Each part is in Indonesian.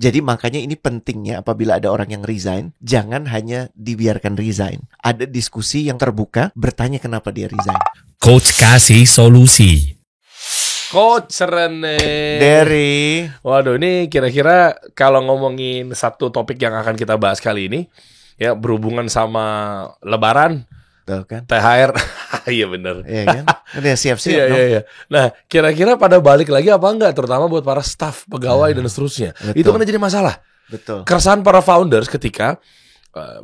Jadi makanya ini pentingnya apabila ada orang yang resign, jangan hanya dibiarkan resign. Ada diskusi yang terbuka, bertanya kenapa dia resign. Coach kasih solusi. Coach Rene. Dari Waduh, ini kira-kira kalau ngomongin satu topik yang akan kita bahas kali ini, ya berhubungan sama Lebaran, tuh kan? THR. Iya bener. Iya kan? Udah siap-siap Iya, dong. iya, iya. Nah, kira-kira pada balik lagi apa enggak, terutama buat para staff, pegawai dan seterusnya. Betul. Itu kan jadi masalah. Betul. Keresahan para founders ketika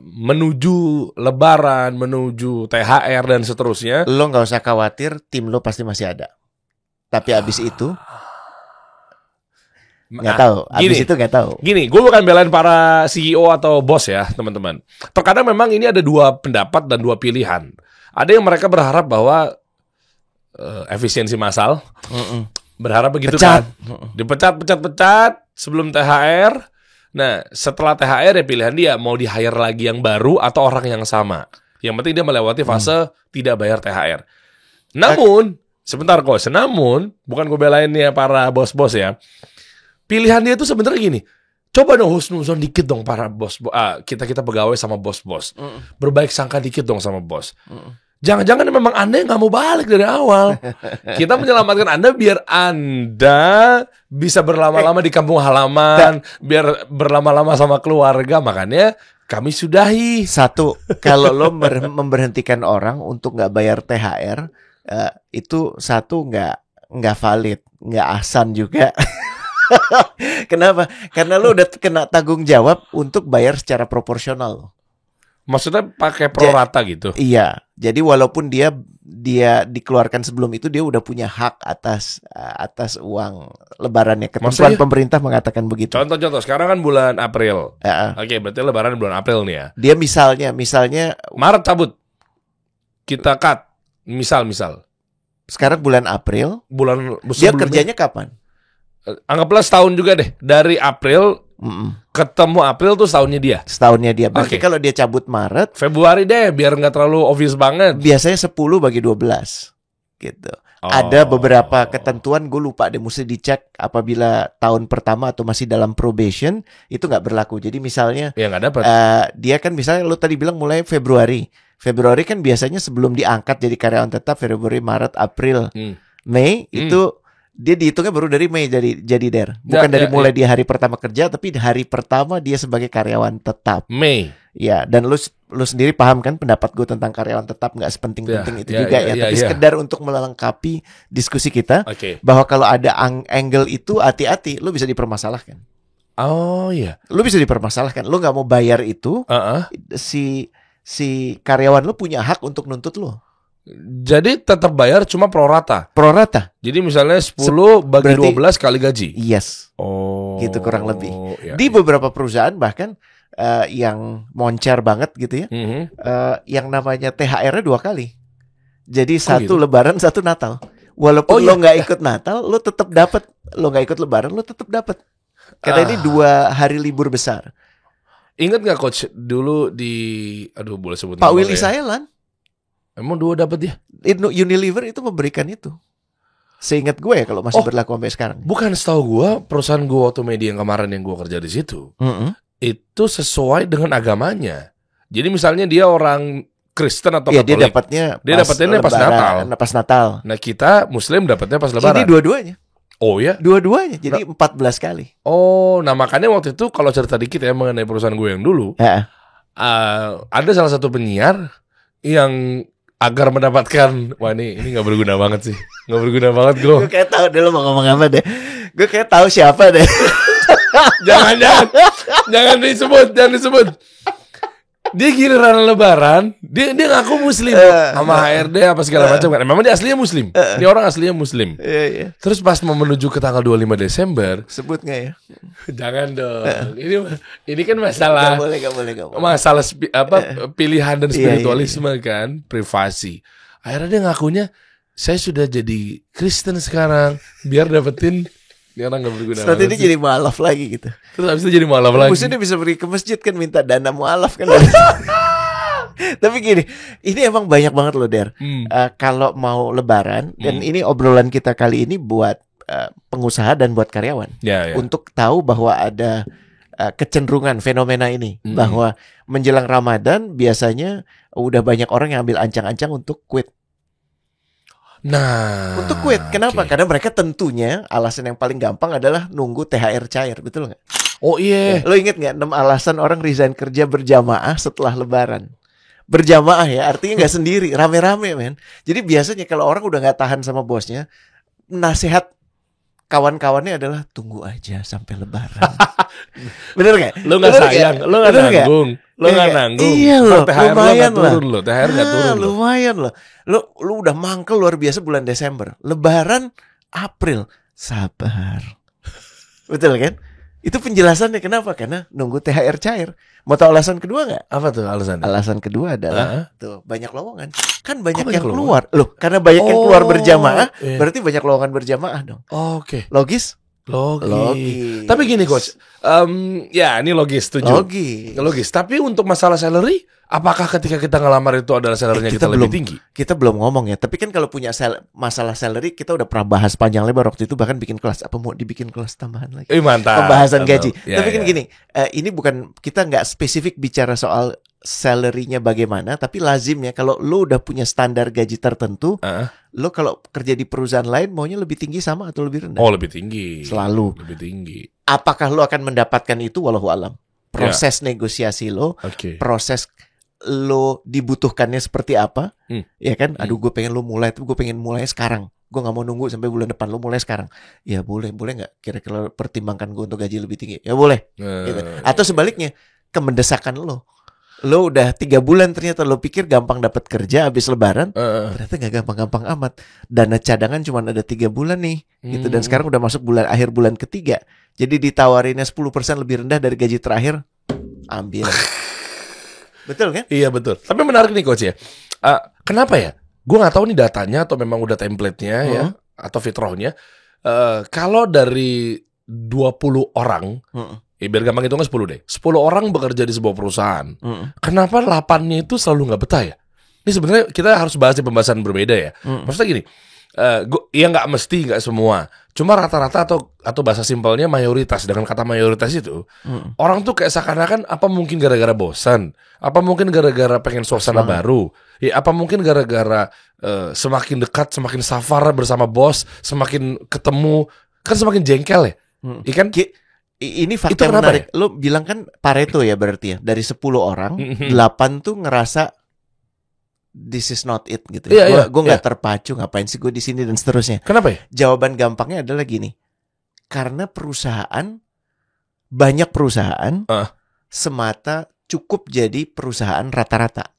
menuju Lebaran, menuju THR dan seterusnya. Lo nggak usah khawatir, tim lo pasti masih ada. Tapi abis itu nggak tahu. Abis itu nggak tahu. Gini, gue bukan belain para CEO atau bos ya, teman-teman. Terkadang memang ini ada dua pendapat dan dua pilihan. Ada yang mereka berharap bahwa efisiensi massal, berharap begitu Pecat. kan, dipecat sebelum THR. Nah, setelah THR ya pilihan dia mau di hire lagi yang baru atau orang yang sama. Yang penting dia melewati fase tidak bayar THR. Namun sebentar Coach, namun bukan gue belain ya para bos-bos ya. Pilihan dia tuh sebenarnya gini. Coba dong husnuzon dikit dong para bos, kita pegawai sama bos-bos. Berbaik sangka dikit dong sama bos. Jangan-jangan memang Anda nggak mau balik dari awal. Kita menyelamatkan Anda biar Anda bisa berlama-lama di kampung halaman, biar berlama-lama sama keluarga. Makanya kami sudahi. Satu, kalau lo memberhentikan orang untuk nggak bayar THR, itu satu nggak valid, nggak ahsan juga. Kenapa? Karena lo udah kena tanggung jawab untuk bayar secara proporsional. Maksudnya pakai prorata gitu. Iya, jadi walaupun dia dikeluarkan sebelum itu, dia udah punya hak atas uang lebarannya. Ketentuan Maksudnya? Pemerintah mengatakan begitu. Contoh, sekarang kan bulan April. Oke, berarti Lebaran bulan April nih ya. Dia misalnya Maret cabut, kita cut. Misal. sekarang bulan April, Bulan dia sebelumnya- kerjanya kapan? Anggaplah setahun juga deh. Dari April ketemu April tuh setahunnya dia. Setahunnya dia. Berarti Oke. kalau dia cabut Maret, Februari deh, biar nggak terlalu obvious banget. biasanya 10 bagi 12 gitu. Oh. Ada beberapa ketentuan, gue lupa deh, mesti dicek apabila tahun pertama atau masih dalam probation, itu nggak berlaku. Jadi misalnya Ya nggak dapat. dia kan misalnya lo tadi bilang mulai Februari kan biasanya sebelum diangkat jadi karyawan tetap, Februari, Maret, April, Mei, itu dia dihitungnya baru dari Mei jadi der. Bukan dari mulai dia hari pertama kerja, tapi hari pertama dia sebagai karyawan tetap. Mei. Ya, dan lu sendiri paham kan pendapat gue tentang karyawan tetap nggak sepenting-penting itu juga ya. Tapi sekedar untuk melengkapi diskusi kita, Oke. bahwa kalau ada angle itu hati-hati, lu bisa dipermasalahkan. Oh iya. Lu bisa dipermasalahkan. Lu nggak mau bayar itu, si karyawan lu punya hak untuk nuntut lu. Jadi tetap bayar cuma prorata. Prorata. Jadi misalnya 10 bagi berarti 12 kali gaji. Yes. Oh. Gitu kurang lebih. Ya, Di beberapa perusahaan bahkan yang moncer banget gitu ya, yang namanya THR-nya 2 kali. Jadi satu gitu? Lebaran, satu Natal. Walaupun lo nggak ikut Natal, lo tetap dapat. Lo nggak ikut Lebaran, lo tetap dapat. Karena ini 2 hari libur besar. Ingat nggak Coach dulu aduh boleh sebut Pak nama Willy nggak ya? Saelan, Emang 2 dapat dia? Unilever itu memberikan itu. Seingat gue ya, kalau masih berlaku sampai sekarang. Bukan, setahu gue perusahaan gue waktu media yang kemarin yang gue kerja di situ, itu sesuai dengan agamanya. Jadi misalnya dia orang Kristen atau Iya, Katolik, dia dapatnya pas Lebaran, Natal. Pas Natal. Nah kita Muslim dapatnya pas Lebaran. Ini dua-duanya. Oh ya? Dua-duanya. Jadi 14 kali. Oh, nah makanya waktu itu kalau cerita dikit ya mengenai perusahaan gue yang dulu, ada salah satu penyiar yang agar mendapatkan, wah ini nggak berguna banget sih, nggak berguna banget gue. Gue kayak tahu deh lo mau ngomong apa deh. Gue kayak tahu siapa deh. jangan disebut. Dia giliran Lebaran, dia ngaku Muslim sama HRD apa segala macam kan. Memang dia aslinya Muslim. Dia orang aslinya Muslim. Iya. Terus pas mau menuju ke tanggal 25 Desember, Sebut nggak ya? jangan dong. Ini kan masalah. Gak boleh. Masalah pilihan dan spiritualisme kan, privasi. Akhirnya dia ngakunya, saya sudah jadi Kristen sekarang biar dapetin. Ini orang gak berguna. Nanti dia jadi mualaf lagi gitu. Terus habis itu jadi mualaf lagi. Maksudnya dia bisa pergi ke masjid kan, minta dana mualaf kan. Tapi gini, ini emang banyak banget loh Der. Kalau mau Lebaran, dan ini obrolan kita kali ini buat pengusaha dan buat karyawan, Ya. untuk tahu bahwa ada kecenderungan fenomena ini bahwa menjelang Ramadan biasanya udah banyak orang yang ambil ancang-ancang untuk quit. Nah, Untuk quit, kenapa? oke. Karena mereka tentunya alasan yang paling gampang adalah nunggu THR cair, betul nggak? Oh iya. Lo inget nggak 6 alasan orang resign kerja berjamaah setelah Lebaran? Berjamaah ya, artinya nggak sendiri, rame-rame men. Jadi biasanya kalau orang udah nggak tahan sama bosnya, nasihat kawan-kawannya adalah tunggu aja sampai Lebaran. Bener nggak? Lo nggak Bener sayang, nggak? lo nggak Bener nggak? nanggung, lo Iya nggak nggak? nanggung. Iya Ntar loh, THR lo lumayan nggak lah. turun lo, THR nggak turun lo. Lumayan loh. Lu udah mangkel luar biasa bulan Desember. Lebaran April. Sabar. Betul kan? Itu penjelasannya kenapa? Karena nunggu THR cair. Mau tahu alasan kedua nggak? Apa tuh alasannya? Alasan kedua adalah tuh banyak lowongan. Kan banyak banyak yang lowongan? keluar. Loh, karena banyak yang keluar berjamaah, iya. berarti banyak lowongan berjamaah dong. Oke, Logis? logis. Tapi gini coach, ya ini logis, setuju. Logis. Tapi untuk masalah salary, apakah ketika kita ngelamar itu adalah salarynya kita lebih tinggi? Kita belum ngomong ya. Tapi kan kalau punya masalah salary, kita udah pernah bahas panjang lebar waktu itu, bahkan bikin kelas. Apa mau dibikin kelas tambahan lagi? Mantap. Pembahasan Mantap. gaji. Ya, Tapi kan ya. gini, ini bukan, kita nggak spesifik bicara soal salary-nya bagaimana, tapi lazimnya kalau lo udah punya standar gaji tertentu, lo kalau kerja di perusahaan lain maunya lebih tinggi sama atau lebih rendah? Oh, lebih tinggi. Selalu. Lebih tinggi. Apakah lo akan mendapatkan itu? Wallahu alam. Proses negosiasi lo, Oke. proses lo dibutuhkannya seperti apa, ya kan? Aduh, gue pengen lo mulai, tapi gue pengen mulai sekarang. Gue nggak mau nunggu sampai bulan depan, lo mulai sekarang. Ya boleh nggak? Kira-kira pertimbangkan gue untuk gaji lebih tinggi? Ya boleh. Gitu. Atau sebaliknya, kemendesakan lo udah 3 bulan ternyata lo pikir gampang dapat kerja habis Lebaran, ternyata nggak gampang-gampang amat. Dana cadangan cuma ada 3 bulan nih, gitu. Dan sekarang udah masuk akhir bulan ketiga. Jadi ditawarinnya 10% lebih rendah dari gaji terakhir, ambil. Betul kan? Iya betul. Tapi menarik nih coach ya. Kenapa ya? Gue nggak tahu nih datanya atau memang udah template-nya ya atau fitrahnya. Kalau dari 20 orang, biar gampang hitungnya 10 deh. 10 orang bekerja di sebuah perusahaan. Kenapa 8-nya itu selalu nggak betah ya? Ini sebenarnya kita harus bahas di pembahasan berbeda ya. Maksudnya gini, ya nggak mesti, nggak semua. Cuma rata-rata atau bahasa simpelnya mayoritas. Dengan kata mayoritas itu, orang tuh kayak seakan-akan apa mungkin gara-gara bosan, apa mungkin gara-gara pengen suasana baru, ya apa mungkin gara-gara semakin dekat, semakin safar bersama bos, semakin ketemu kan semakin jengkel ya. Ikan ini Itu fakta yang kenapa menarik. Lo bilang kan Pareto ya berarti ya. Dari 10 orang, 8 tuh ngerasa this is not it gitu. Iya, Gue nggak terpacu, ngapain sih gue di sini dan seterusnya. Kenapa ya? Jawaban gampangnya adalah gini. Karena banyak perusahaan semata cukup jadi perusahaan rata-rata.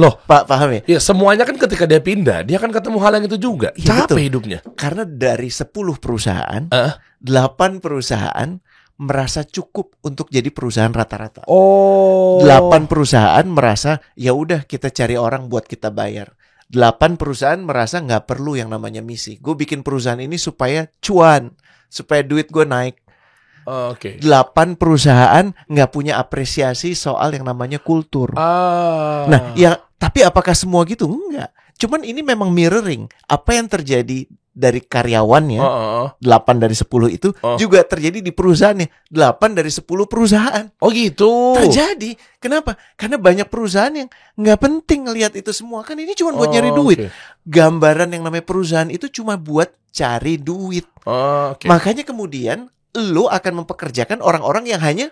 Loh, Pak, paham ya? Ya semuanya kan ketika dia pindah, dia akan ketemu hal yang itu juga. Iya, Capek betul. hidupnya. Karena dari 10 perusahaan, 8 perusahaan merasa cukup untuk jadi perusahaan rata-rata. Oh. 8 perusahaan merasa ya udah kita cari orang buat kita bayar. 8 perusahaan merasa nggak perlu yang namanya misi. Gue bikin perusahaan ini supaya cuan, supaya duit gue naik. Oke. 8 perusahaan nggak punya apresiasi soal yang namanya kultur. Nah, ya tapi apakah semua gitu? Enggak. Cuman ini memang mirroring apa yang terjadi dari karyawannya. 8 dari 10 itu juga terjadi di perusahaannya. 8 dari 10 perusahaan. Oh gitu. Terjadi. Kenapa? Karena banyak perusahaan yang nggak penting ngelihat itu semua. Kan ini cuma buat nyari duit. Oke. Gambaran yang namanya perusahaan itu cuma buat cari duit. Oke. Makanya kemudian lo akan mempekerjakan orang-orang yang hanya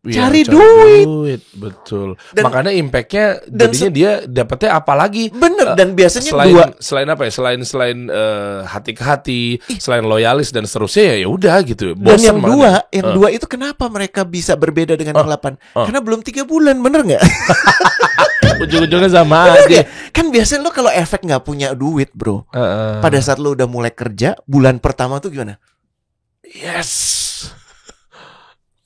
Iya, cari duit. Betul. Dan- Makanya impactnya dan jadinya dia dapetnya apa lagi? bener. Dan biasanya Selain apa ya? Selain hati ke hati, selain loyalis dan seterusnya ya udah gitu. dan Bosan malah. yang dua itu kenapa mereka bisa berbeda dengan yang 8? Karena belum 3 bulan, bener nggak? Ujung-ujungnya sama Bener aja. nggak? Kan biasanya lo kalau efek nggak punya duit, bro. Pada saat lo udah mulai kerja, bulan pertama tuh gimana? Yes.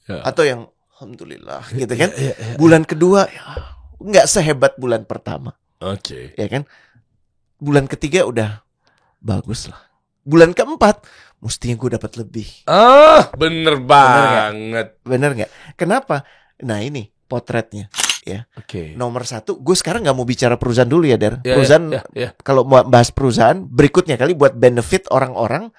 Atau yang alhamdulillah gitu kan. Bulan kedua ya, nggak sehebat bulan pertama, Oke. ya kan. Bulan ketiga udah bagus lah. Bulan keempat mestinya gue dapat lebih. Bener banget. Bener nggak? Kenapa? Nah ini potretnya ya. Oke. Nomor 1, gue sekarang nggak mau bicara perusahaan dulu ya, Der. Ya, Perusahaan ya. kalau mau bahas perusahaan berikutnya kali buat benefit orang-orang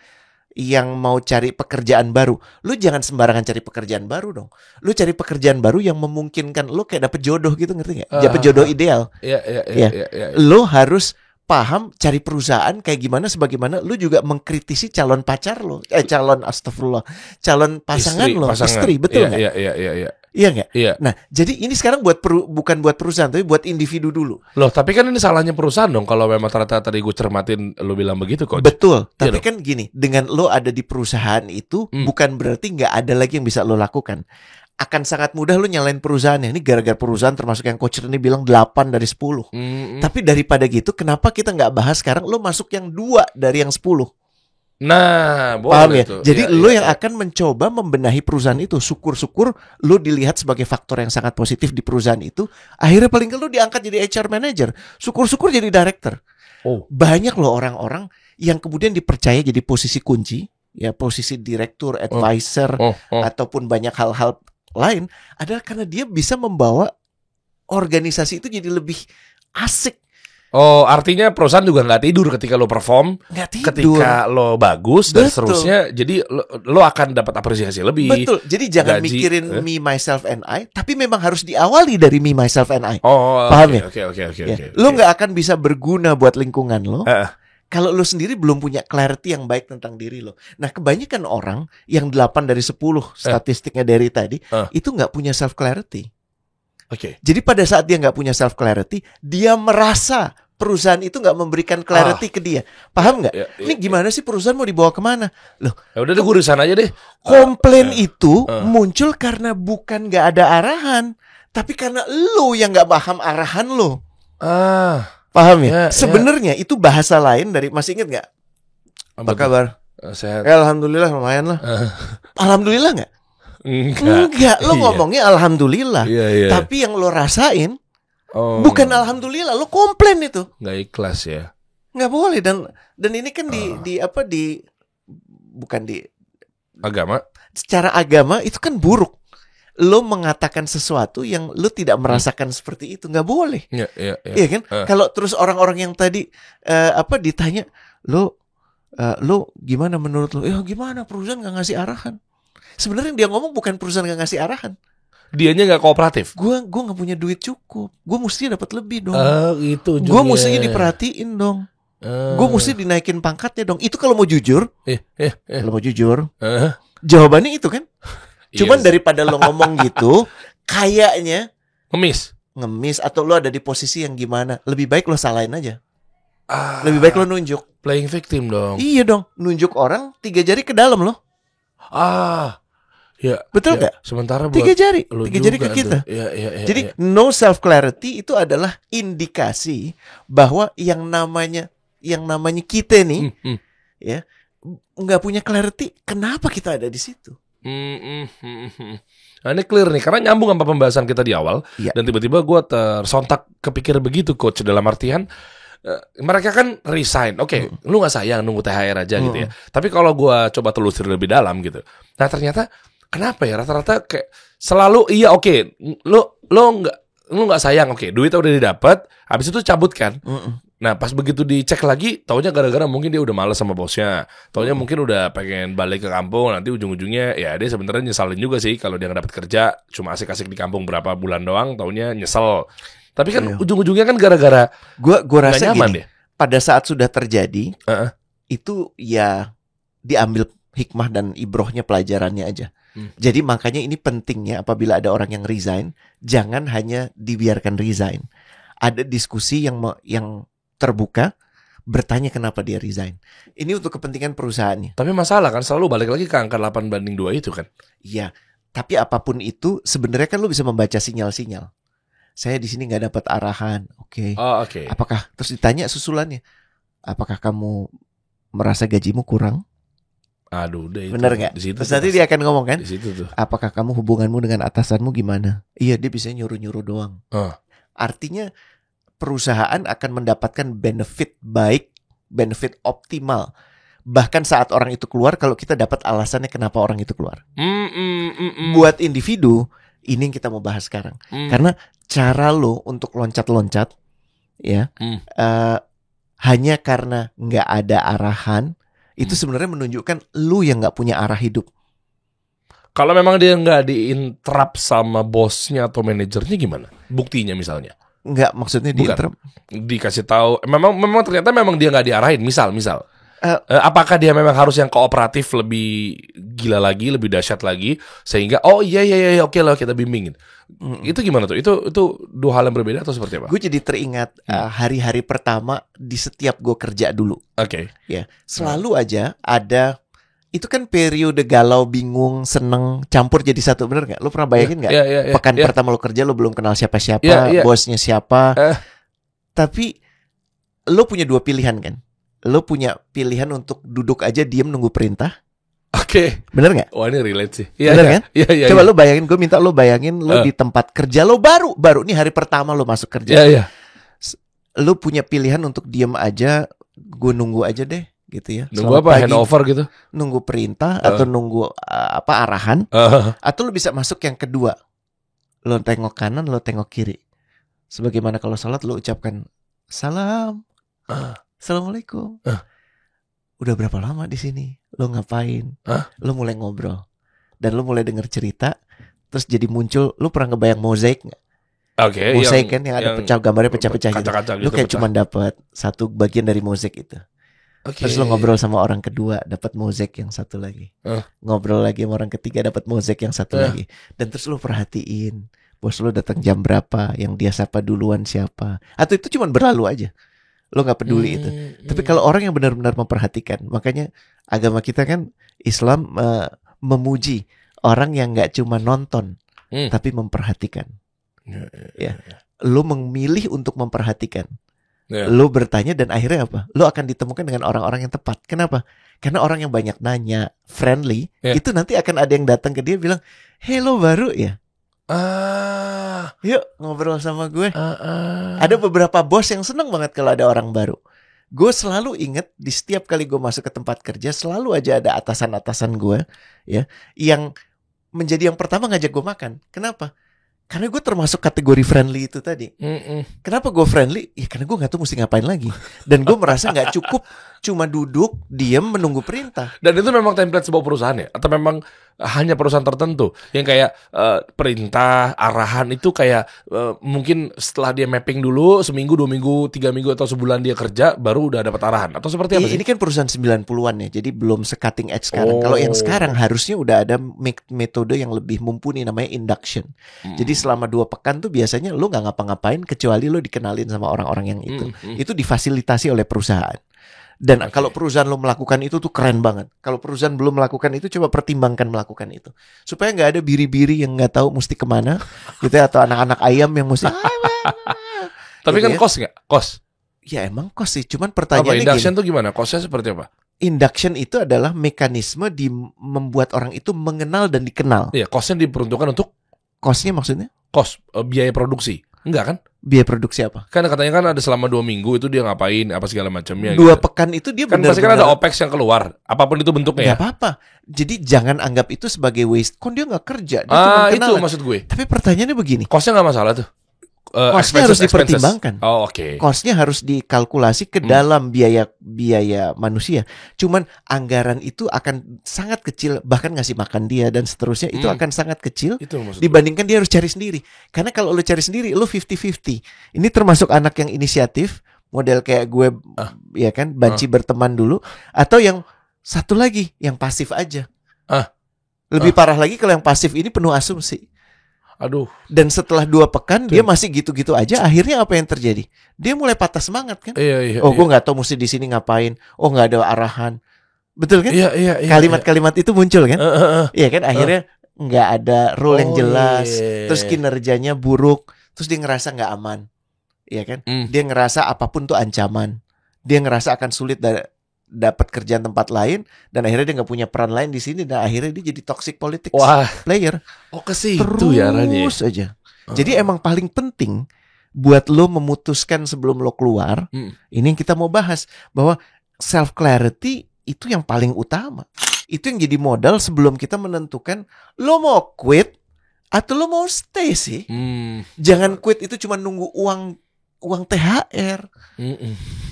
yang mau cari pekerjaan baru, lu jangan sembarangan cari pekerjaan baru dong. Lu cari pekerjaan baru yang memungkinkan lu kayak dapet jodoh gitu, ngerti nggak? Dapet jodoh ideal. Iya. Lu harus paham cari perusahaan kayak gimana, sebagaimana lu juga mengkritisi calon pacar lo, calon pasangan lo, istri, betul nggak? Iya. Iya nggak? Iya. Nah, jadi ini sekarang bukan buat perusahaan, tapi buat individu dulu. Loh, tapi kan ini salahnya perusahaan dong kalau memang ternyata tadi gue cermatin lo bilang begitu, Coach. Betul, Iya tapi dong. kan gini, dengan lo ada di perusahaan itu bukan berarti nggak ada lagi yang bisa lo lakukan. Akan sangat mudah lo nyalain perusahaannya. Ini gara-gara perusahaan, termasuk yang Coach ini bilang 8 dari 10. Tapi daripada gitu, kenapa kita nggak bahas sekarang lo masuk yang 2 dari yang 10? Nah, Paham boleh ya? tuh. Jadi Iya, lo iya, yang iya. akan mencoba membenahi perusahaan itu. Syukur-syukur lo dilihat sebagai faktor yang sangat positif di perusahaan itu. Akhirnya paling nggak lo diangkat jadi HR manager. Syukur-syukur jadi director. Oh. Banyak loh orang-orang yang kemudian dipercaya jadi posisi kunci, ya posisi direktur, advisor, ataupun banyak hal-hal lain, adalah karena dia bisa membawa organisasi itu jadi lebih asik. Oh, artinya perusahaan juga nggak tidur ketika lo perform, Nggak tidur. ketika lo bagus dan Betul. seterusnya. Jadi lo akan dapat apresiasi lebih. Betul. Jadi jangan gaji, mikirin me, myself, and I, tapi memang harus diawali dari me, myself, and I. Oh, Paham ya? Oke. Ya. Lo nggak akan bisa berguna buat lingkungan lo kalau lo sendiri belum punya clarity yang baik tentang diri lo. Nah, kebanyakan orang yang 8 dari 10 statistiknya dari tadi itu nggak punya self clarity. Oke. Jadi pada saat dia nggak punya self clarity, dia merasa perusahaan itu nggak memberikan clarity ke dia. Paham nggak? Ini gimana sih perusahaan mau dibawa kemana? Loh, Ya udah deh, gue di sana aja deh. komplain itu muncul karena bukan nggak ada arahan, tapi karena lo yang nggak paham arahan lo. Paham ya? Sebenarnya itu bahasa lain dari, masih ingat nggak? Apa kabar? Sehat. Alhamdulillah, lumayan lah. Alhamdulillah nggak? Enggak, lo ngomongnya alhamdulillah. Iya. Tapi yang lo rasain bukan alhamdulillah, lo komplain itu. Nggak ikhlas ya. Nggak boleh, dan ini kan bukan di Agama. secara agama itu kan buruk. Lo mengatakan sesuatu yang lo tidak merasakan seperti itu, nggak boleh. Iya kan? Kalau terus orang-orang yang tadi ditanya, lo gimana menurut lo? Ya gimana, perusahaan nggak ngasih arahan. Sebenarnya yang dia ngomong bukan perusahaan nggak ngasih arahan. Dianya nggak kooperatif. Gue nggak punya duit cukup. Gue mesti dapat lebih dong. Itu Gue mesti diperhatiin dong. Gue mesti dinaikin pangkatnya dong. Itu kalau mau jujur. Kalau mau jujur. Jawabannya itu kan. Cuman daripada lo ngomong gitu, kayaknya ngemis atau lo ada di posisi yang gimana, lebih baik lo salahin aja. Lebih baik lo nunjuk. Playing victim dong. Iya dong. Nunjuk orang 3 jari ke dalam lo. Ya, betul nggak? Sementara buat 3 jari ke kita. Jadi no self clarity itu adalah indikasi bahwa yang namanya kita nih, ya nggak punya clarity. Kenapa kita ada di situ? Nah, ini clear nih, karena nyambung sama pembahasan kita di awal. Dan tiba-tiba gue tersontak kepikir begitu, Coach, dalam artian mereka kan resign. Oke, lu nggak sayang nunggu THR aja gitu ya. Tapi kalau gue coba telusuri lebih dalam gitu, nah ternyata kenapa ya rata-rata kayak selalu lu nggak sayang, duitnya udah didapat, habis itu cabut kan. Nah pas begitu dicek lagi, taunya gara-gara mungkin dia udah males sama bosnya, taunya mungkin udah pengen balik ke kampung, nanti ujung-ujungnya ya dia sebenarnya nyesalin juga sih kalau dia nggak dapat kerja, cuma asik-asik di kampung berapa bulan doang, taunya nyesel. Tapi kan ujung-ujungnya kan gara-gara gua rasa nyaman gini, pada saat sudah terjadi itu ya diambil hikmah dan ibrohnya, pelajarannya aja. Jadi makanya ini pentingnya apabila ada orang yang resign, jangan hanya dibiarkan resign. Ada diskusi yang terbuka, bertanya kenapa dia resign. Ini untuk kepentingan perusahaannya. Tapi masalah kan selalu balik lagi ke angka 8:2 itu kan. Iya, tapi apapun itu sebenarnya kan lu bisa membaca sinyal-sinyal. Saya di sini nggak dapat arahan, oke. Apakah terus ditanya susulannya? Apakah kamu merasa gajimu kurang? Aduh, deh. Bener nggak? Terus nanti dia akan ngomong kan? Di situ tuh. Apakah kamu hubunganmu dengan atasanmu gimana? Iya, dia bisa nyuruh-nyuruh doang. Artinya perusahaan akan mendapatkan benefit baik, benefit optimal. Bahkan saat orang itu keluar, kalau kita dapat alasannya kenapa orang itu keluar. Buat individu, ini yang kita mau bahas sekarang. Karena cara lo untuk loncat-loncat, ya, hanya karena nggak ada arahan, itu sebenarnya menunjukkan lu yang nggak punya arah hidup. Kalau memang dia nggak diinterrupt sama bosnya atau manajernya gimana? Buktinya misalnya? Nggak, maksudnya Bukan. diinterrupt. Dikasih tahu, memang ternyata memang dia nggak diarahin. Misal, apakah dia memang harus yang kooperatif lebih gila lagi, lebih dahsyat lagi, sehingga iya oke lah kita bimbingin. Itu gimana tuh? Itu dua hal yang berbeda atau seperti apa? Gue jadi teringat hari-hari pertama di setiap gue kerja dulu. Oke. Ya, selalu aja ada. Itu kan periode galau, bingung, seneng, campur jadi satu, bener nggak? Lo pernah bayangin nggak? Pekan pertama lo kerja, lo belum kenal siapa-siapa, bosnya siapa. Tapi lo punya dua pilihan kan? Lo punya pilihan untuk duduk aja diem nunggu perintah. Oke. Bener nggak? Wah, ini relate sih. Bener kan? Iya. Coba lo bayangin, gue minta lo bayangin lo di tempat kerja lo baru nih hari pertama lo masuk kerja. Iya. Lo punya pilihan untuk diem aja, gue nunggu aja deh. Gitu ya. Nunggu apa? Handover gitu? Nunggu perintah atau nunggu arahan, atau lo bisa masuk yang kedua. Lo tengok kanan, lo tengok kiri. Sebagaimana kalau salat lo ucapkan salam, assalamualaikum. Udah berapa lama di sini? Lo ngapain? Lo mulai ngobrol dan lo mulai denger cerita. Terus jadi muncul. Lo pernah ngebayang mozaik nggak? Oke. Mozaik kan yang ada gambarnya pecah-pecah gitu. Lo kayak cuma dapat satu bagian dari mozaik itu. Terus lo ngobrol sama orang kedua, dapat mozaik yang satu lagi. Ngobrol lagi sama orang ketiga, dapat mozaik yang satu lagi. Dan terus lo perhatiin bos lo datang jam berapa, yang dia sapa duluan siapa. Atau itu cuma berlalu aja, lo nggak peduli itu. Tapi kalau orang yang benar-benar memperhatikan, makanya agama kita kan Islam memuji orang yang nggak cuma nonton, tapi memperhatikan. Ya, lo memilih untuk memperhatikan. Lo bertanya dan akhirnya apa? Lo akan ditemukan dengan orang-orang yang tepat. Kenapa? Karena orang yang banyak nanya, friendly, itu nanti akan ada yang datang ke dia bilang, "Hey, lo baru ya? Yuk ngobrol sama gue." Ada beberapa bos yang seneng banget kalau ada orang baru. Gue selalu inget di setiap kali gue masuk ke tempat kerja, selalu aja ada atasan-atasan gue, ya, yang menjadi yang pertama ngajak gue makan. Kenapa? Karena gue termasuk kategori friendly itu tadi. Kenapa gue friendly? Ya karena gue gak tahu mesti ngapain lagi. Dan gue merasa gak cukup cuma duduk, diem, menunggu perintah. Dan itu memang template sebuah perusahaan ya? Atau memang hanya perusahaan tertentu? Yang kayak perintah, arahan itu kayak mungkin setelah dia mapping dulu, seminggu, 2 minggu, 3 minggu, atau sebulan dia kerja, baru udah dapat arahan? Atau seperti apa sih? Ini kan perusahaan 90-an ya, jadi belum se-cutting edge sekarang. Kalau yang sekarang harusnya udah ada metode yang lebih mumpuni, namanya induction. Jadi selama 2 pekan tuh biasanya lo gak ngapa-ngapain kecuali lo dikenalin sama orang-orang yang itu. Itu difasilitasi oleh perusahaan. Dan kalau perusahaan lo melakukan itu tuh keren banget. Kalau perusahaan belum melakukan itu, coba pertimbangkan melakukan itu. Supaya gak ada biri-biri yang gak tahu mesti kemana gitu ya, atau anak-anak ayam yang mesti Tapi gitu kan ya. Cost gak? Cost? Ya emang cost sih. Cuman pertanyaannya induction gini, tuh gimana? Costnya seperti apa? Induction itu adalah mekanisme membuat orang itu mengenal dan dikenal. Iya, costnya diperuntukkan untuk Costnya maksudnya? cost, biaya produksi. Enggak kan? Biaya produksi apa? Kan katanya kan ada selama 2 minggu itu dia ngapain, apa segala macamnya 2 gitu. pekan itu dia Kan pasti kan ada OPEX yang keluar, apapun itu bentuknya. Gak apa-apa. Jadi jangan anggap itu sebagai waste. Kon dia gak kerja, dia cuma Itu kenalan. maksud gue. Tapi pertanyaannya begini, Costnya nggak masalah tuh. Costnya harus dipertimbangkan. Oh, oke. Costnya harus dikalkulasi ke dalam biaya manusia. Cuman anggaran itu akan sangat kecil, bahkan ngasih makan dia dan seterusnya itu akan sangat kecil Itu maksud gue. dibandingkan dia harus cari sendiri. Karena kalau lo cari sendiri, lo 50-50. Ini termasuk anak yang inisiatif, model kayak gue, ya kan, banci berteman dulu, atau yang satu lagi yang pasif aja. Lebih parah lagi kalau yang pasif ini penuh asumsi. Aduh. Dan setelah 2 pekan dia masih gitu-gitu aja. Akhirnya apa yang terjadi? Dia mulai patah semangat kan? Iya. Gue nggak tahu mesti di sini ngapain. Nggak ada arahan. Betul kan? Iya. Kalimat-kalimat itu muncul kan? Iya kan? Akhirnya nggak ada rule yang jelas. Terus kinerjanya buruk. Terus dia ngerasa nggak aman. Iya kan? Dia ngerasa apapun tuh ancaman. Dia ngerasa akan sulit dapat kerjaan tempat lain, dan akhirnya dia nggak punya peran lain di sini, dan akhirnya dia jadi toxic politics player. Ke situ ya arahnya. Terus aja. Jadi emang paling penting buat lo memutuskan sebelum lo keluar. Ini yang kita mau bahas, bahwa self clarity itu yang paling utama. Itu yang jadi modal sebelum kita menentukan lo mau quit atau lo mau stay sih. Jangan quit itu cuma nunggu uang uang THR.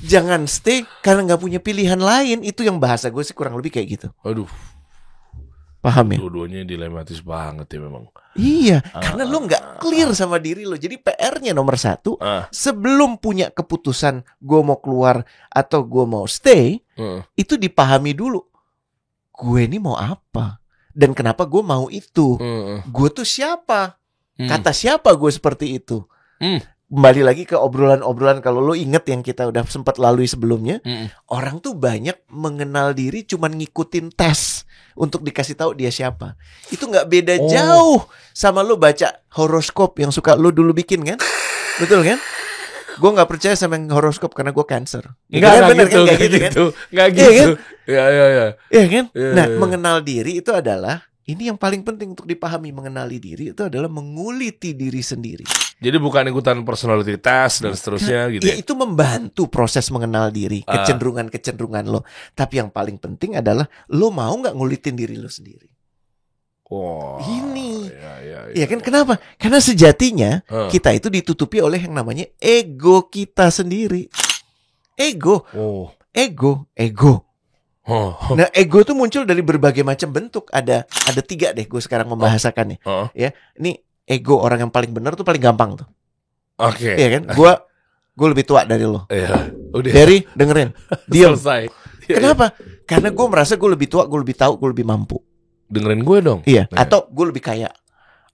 Jangan stay karena nggak punya pilihan lain. Itu yang bahasa gue sih kurang lebih kayak gitu. Aduh. Paham ya? Dua-duanya dilematis banget ya memang. Iya, karena lo nggak clear sama diri lo. Jadi PR-nya nomor satu, sebelum punya keputusan gue mau keluar atau gue mau stay, itu dipahami dulu. Gue ini mau apa? Dan kenapa gue mau itu? Gue tuh siapa? Kata siapa gue seperti itu? Kembali lagi ke obrolan-obrolan, kalau lo inget yang kita udah sempat lalui sebelumnya, orang tuh banyak mengenal diri cuman ngikutin tes untuk dikasih tahu dia siapa. Itu nggak beda jauh sama lo baca horoskop yang suka lo dulu bikin kan? Betul kan? Gue nggak percaya sama yang horoskop karena gue Cancer. Nggak gitu kan? Iya kan? Nah, mengenal diri itu adalah, ini yang paling penting untuk dipahami. Mengenali diri itu adalah menguliti diri sendiri. Jadi bukan ikutan personality test dan seterusnya gitu ya? Itu membantu proses mengenal diri, kecenderungan lo. Tapi yang paling penting adalah lo mau nggak ngulitin diri lo sendiri. Wow. Ini, ya kan? Kenapa? Karena sejatinya kita itu ditutupi oleh yang namanya ego kita sendiri. Ego. Nah, ego tuh muncul dari berbagai macam bentuk. Ada 3 deh, gue sekarang membahasakannya. Ya, ini ego orang yang paling benar tuh paling gampang tuh. Oke. Iya kan? Gue lebih tua dari lo. Iya. Udah. Dari dengerin. Diam. Selesai. Kenapa? Karena gue merasa gue lebih tua, gue lebih tahu, gue lebih mampu. Dengerin gue dong. Iya. Atau gue lebih kaya.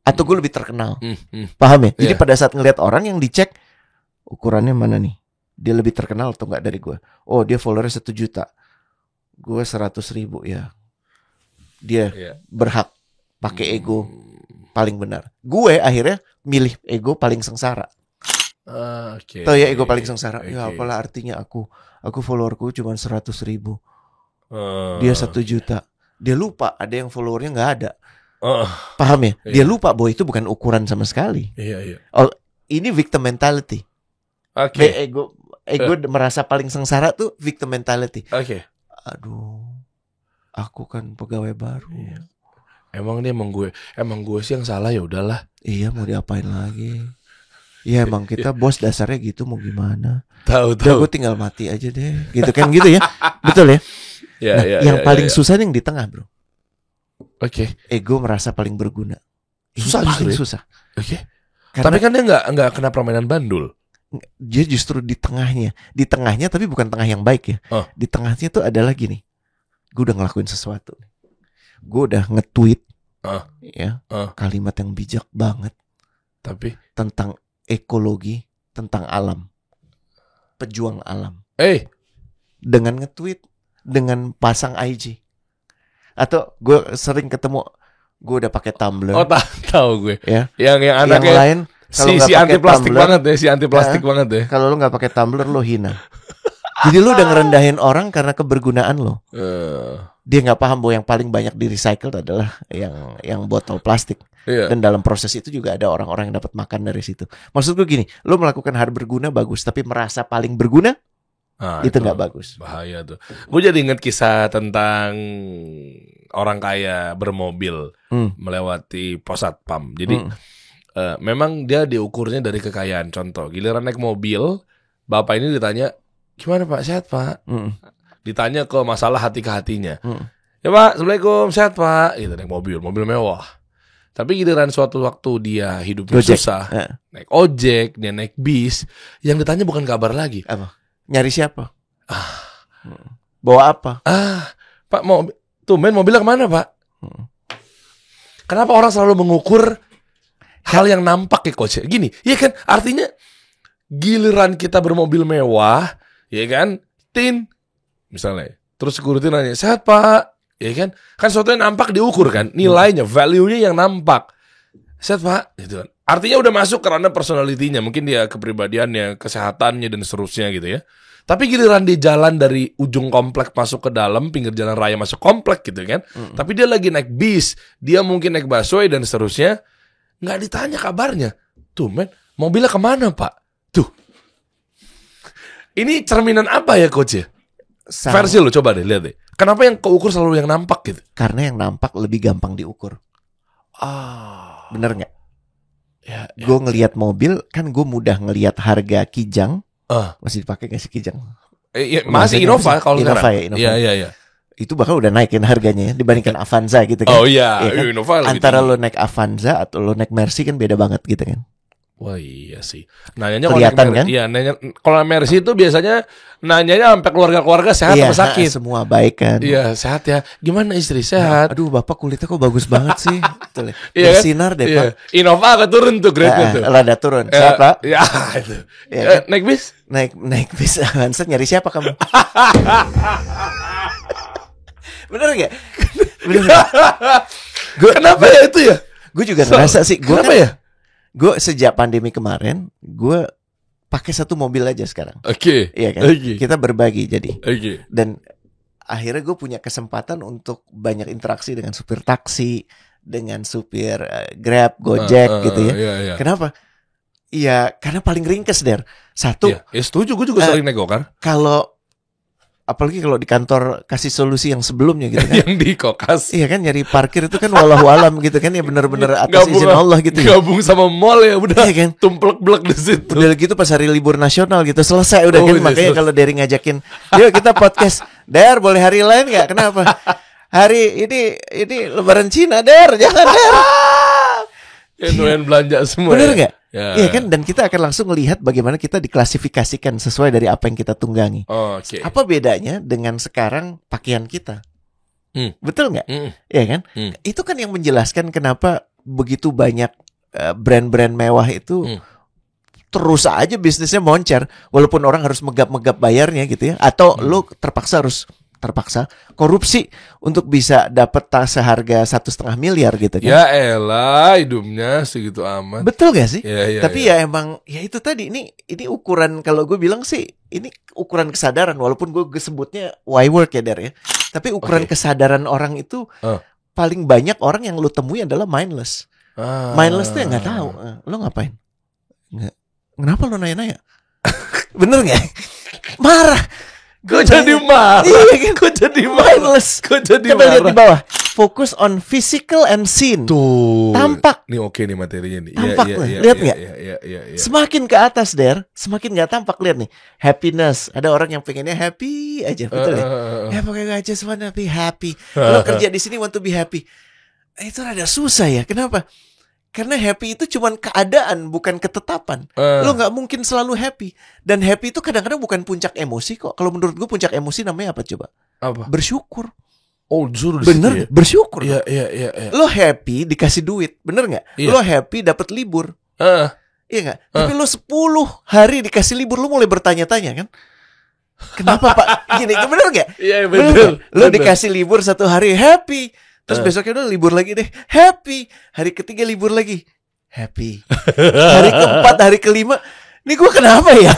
Atau gue lebih terkenal. Paham ya? Jadi pada saat ngelihat orang yang dicek ukurannya mana nih? Dia lebih terkenal atau enggak dari gue? Oh, dia followernya 1 juta. Gue 100.000 ya. Dia berhak pakai ego paling benar. Gue akhirnya milih ego paling sengsara. Tahu ya ego paling sengsara? Ya apalah artinya aku followerku cuma 100.000. Dia 1 juta. Dia lupa ada yang followernya nggak ada. Paham ya? Dia lupa bahwa itu bukan ukuran sama sekali. Oh, ini victim mentality. Ego merasa paling sengsara tuh victim mentality. Aduh, aku kan pegawai baru. Emang gue sih yang salah, ya udahlah. Iya, mau diapain lagi? Iya, emang kita bos dasarnya gitu, mau gimana? Tahu. Gue tinggal mati aja deh, gitu kan gitu ya. Betul ya? Yang paling susah yang di tengah, bro. Ego merasa paling berguna. Susah paling justru. Susah. Tapi kan dia nggak kena permainan bandul. Dia justru di tengahnya, tapi bukan tengah yang baik ya. Di tengahnya tuh adalah gini. Gue udah ngelakuin sesuatu. Gue udah nge-tweet kalimat yang bijak banget. Tapi tentang ekologi, tentang alam, pejuang alam. Dengan nge-tweet, dengan pasang IG. Atau gue sering ketemu, gue udah pakai Tumblr. Tahu gue. Ya. Yang anaknya yang lain si anti plastik banget deh, si anti plastik banget deh. Kalau lu nggak pakai Tumblr lo hina. Jadi lu udah ngerendahin orang karena kebergunaan lo. Dia nggak paham bahwa yang paling banyak di recycle adalah yang botol plastik. Dan dalam proses itu juga ada orang-orang yang dapat makan dari situ. Maksud gue gini, lu melakukan hal berguna bagus, tapi merasa paling berguna itu nggak bagus. Bahaya tuh. Gue jadi inget kisah tentang orang kaya bermobil melewati pos satpam. Jadi memang dia diukurnya dari kekayaan. Contoh, giliran naik mobil, bapak ini ditanya, gimana Pak, sehat Pak? Ditanya ke masalah hati ke hatinya. Ya Pak, Assalamualaikum, sehat Pak. Gitu, naik mobil mewah. Tapi giliran suatu waktu dia hidupnya susah, naik ojek, dia naik bis, yang ditanya bukan kabar lagi. Apa? Nyari siapa? Bawa apa? Pak, tumben mobilnya kemana Pak? Kenapa orang selalu mengukur hal yang nampak ya coach? Gini, ya kan, artinya giliran kita bermobil mewah, ya kan, misalnya, terus security nanya, sehat Pak? Ya kan sesuatu yang nampak diukur kan, nilainya, value-nya yang nampak. Sehat Pak? Gitu kan. Artinya udah masuk karena personality-nya, mungkin dia kepribadiannya, kesehatannya dan seterusnya gitu ya. Tapi giliran dia jalan dari ujung komplek masuk ke dalam, pinggir jalan raya masuk komplek gitu kan. Tapi dia lagi naik bis, dia mungkin naik busway dan seterusnya, nggak ditanya kabarnya. Tuh men, mobilnya kemana Pak? Tuh. Ini cerminan apa ya coach ya? Versi lo coba deh, lihat deh. Kenapa yang keukur selalu yang nampak gitu? Karena yang nampak lebih gampang diukur. Bener nggak? Ya Gue ngelihat mobil, kan gue mudah ngelihat harga Kijang. Masih dipakai nggak sih Kijang? Masih Innova kalau Innova sekarang. ya, Innova. Iya. Itu bahkan udah naikin harganya ya, dibandingkan Avanza gitu kan. Oh iya, kan? Innova lebih Antara tinggi. lo naik Avanza atau lo naik Mercy kan beda banget gitu kan. Wah iya sih. Nanyanya Kelihatan kan? Iya, nanya kalau Mercy itu biasanya nanyanya sampai keluarga-keluarga sehat Iya, atau sakit. semua baik kan. Iya, sehat ya. Gimana istri sehat? Aduh, bapak kulitnya kok bagus banget sih. Betul ya. Iya kan? Bersinar deh, Iya. Pak. Innova agak turun tuh grade-nya tuh. Rada turun. Sehat, Pak? Ya, itu. Iya kan? Naik bis? Naik bis Avanza nyari siapa kamu? Bener gak? Bener gak? Kenapa ya itu ya? Gue juga ngerasa sih. Kenapa ya? Gue sejak pandemi kemarin, gue pakai satu mobil aja sekarang. Oke. Iya kan? Oke. Kita berbagi jadi. Oke. Dan akhirnya gue punya kesempatan untuk banyak interaksi dengan supir taksi, dengan supir Grab, Gojek gitu ya. Iya. Kenapa? Iya, karena paling ringkes der. Satu, Ya setuju, gue juga sering naik gokar. kalau apalagi kalau di kantor kasih solusi yang sebelumnya gitu kan. Yang di kokas. Iya kan, nyari parkir itu kan wallahu alam gitu kan, ya benar-benar atas Gabung- izin Allah gitu ya. Gabung sama mall ya udah. Iya kan? Tumplek-blek di situ. Udah gitu pas hari libur nasional gitu selesai udah Oh, kan. udah Makanya selesai. kalau Derry ngajakin, yuk kita podcast. Der, boleh hari lain nggak? Kenapa? Hari ini Lebaran Cina, Der, jangan Der. Doyan belanja semua. Bener ya? nggak? Ya. Iya kan, dan kita akan langsung melihat bagaimana kita diklasifikasikan sesuai dari apa yang kita tunggangi. Oke. Apa bedanya dengan sekarang pakaian kita? Betul nggak? Iya kan? Itu kan yang menjelaskan kenapa begitu banyak brand-brand mewah itu terus aja bisnisnya moncer, walaupun orang harus megap-megap bayarnya gitu ya, atau lo terpaksa korupsi untuk bisa dapat tas seharga 1,5 miliar gitu kan? Ya elah, hidupnya segitu amat. Betul gak sih? Ya, Tapi ya emang ya itu tadi, ini ukuran, kalau gue bilang sih ini ukuran kesadaran, walaupun gue sebutnya why work ya Der ya. Tapi ukuran kesadaran orang itu paling banyak orang yang lo temui adalah mindless. Mindless tuh yang nggak tahu. Lo ngapain? Nggak. Kenapa lo nanya-nanya? Bener nggak? Marah. Gue jadi marah. Iya kan? Gue jadi mindless. Gue jadi Coba lihat di marah. bawah. Focus on physical and seen. Tuh. Tampak. Nih oke nih materinya nih. Tampak loh. Lihat nggak? Iya. Semakin ke atas Der, semakin nggak tampak. Lihat nih, happiness. Ada orang yang pengennya happy aja, betul ya? Ya pokoknya I just wanna be happy. Kalau kerja di sini want to be happy. Itu rada susah ya. Kenapa? Karena happy itu cuman keadaan, bukan ketetapan. Lo nggak mungkin selalu happy. Dan happy itu kadang-kadang bukan puncak emosi kok. Kalau menurut gue puncak emosi namanya apa coba? Apa? Bersyukur. Oh, suruh Bener, bersyukur. Iya. Lo happy dikasih duit, bener nggak? Iya. Lo happy dapat libur, iya nggak? Tapi lo 10 hari dikasih libur, lo mulai bertanya-tanya kan? Kenapa Pak? Gini, bener nggak? Iya, Bener betul. nggak? Lo dikasih libur 1 hari, happy. Terus besoknya udah libur lagi deh, happy. Hari ketiga libur lagi, happy. Hari keempat, hari kelima, ini gue kenapa ya?